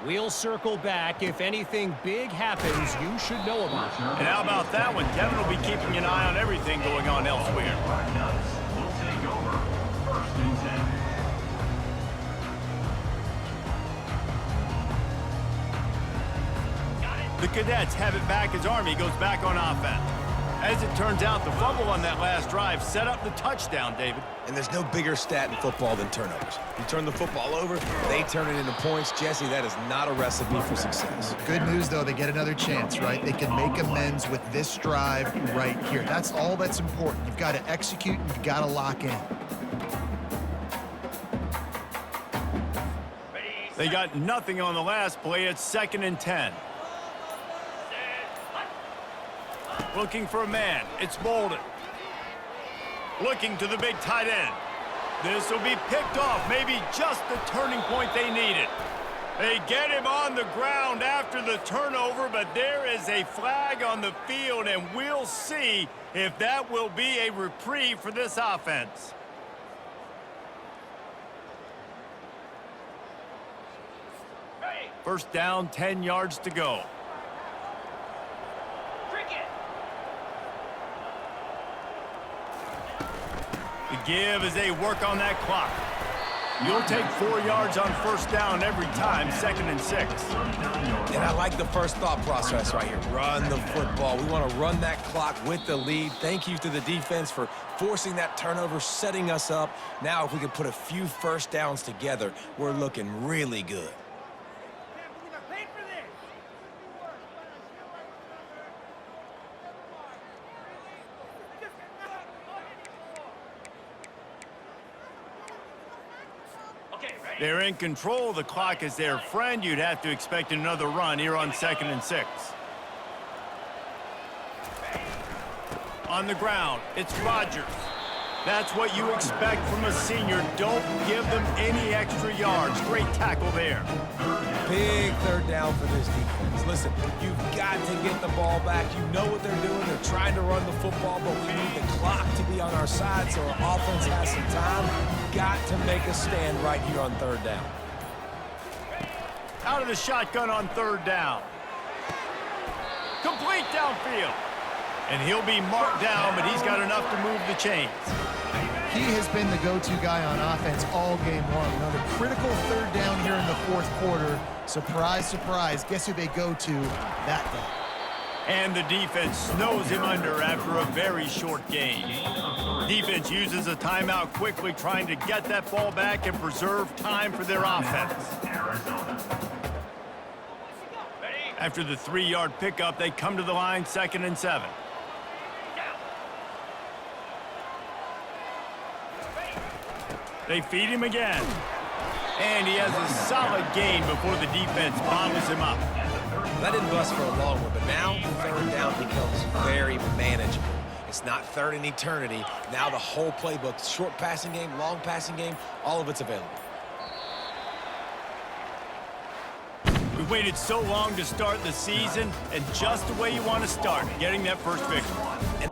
We'll circle back. If anything big happens, you should know about it. And how about that one? Kevin will be keeping an eye on everything going on elsewhere. Will take over. First and 10. The Cadets have it back as Army goes back on offense. As it turns out, the fumble on that last drive set up the touchdown, David. And there's no bigger stat in football than turnovers. You turn the football over, they turn it into points. Jesse, that is not a recipe for success. Good news, though, they get another chance, right? They can make amends with this drive right here. That's all that's important. You've got to execute, and you've got to lock in. They got nothing on the last play. It's 2nd and 10. Looking for a man. It's Bolden. Looking to the big tight end. This will be picked off. Maybe just the turning point they needed. They get him on the ground after the turnover, but there is a flag on the field, and we'll see if that will be a reprieve for this offense. First down, 10 yards to go. The give as they work on that clock. You'll take 4 yards on first down every time, 2nd and 6. And I like the first thought process right here. Run the football. We want to run that clock with the lead. Thank you to the defense for forcing that turnover, setting us up. Now, if we can put a few first downs together, we're looking really good. They're in control. The clock is their friend. You'd have to expect another run here on 2nd and 6. On the ground, it's Rodgers. That's what you expect from a senior. Don't give them any extra yards. Great tackle there. Big third down for this defense. Listen, you've got to get the ball back. You know what they're doing. They're trying to run the football, but we need the clock to be on our side so our offense has some time. Got to make a stand right here on 3rd down. Out of the shotgun on 3rd down. Complete downfield. And he'll be marked down, but he's got enough to move the chains. He has been the go-to guy on offense all game long. Another critical third down here in the fourth quarter. Surprise, surprise. Guess who they go to? That guy. And the defense snows him under after a very short gain. Defense uses a timeout quickly, trying to get that ball back and preserve time for their offense. After the 3-yard pickup, they come to the line 2nd and 7. They feed him again. And he has a solid gain before the defense bottles him up. That didn't bust for a long one, but now third down becomes very manageable. It's not third in eternity. Now the whole playbook, short passing game, long passing game, all of it's available. We waited so long to start the season, and just the way you want to start, getting that first victory.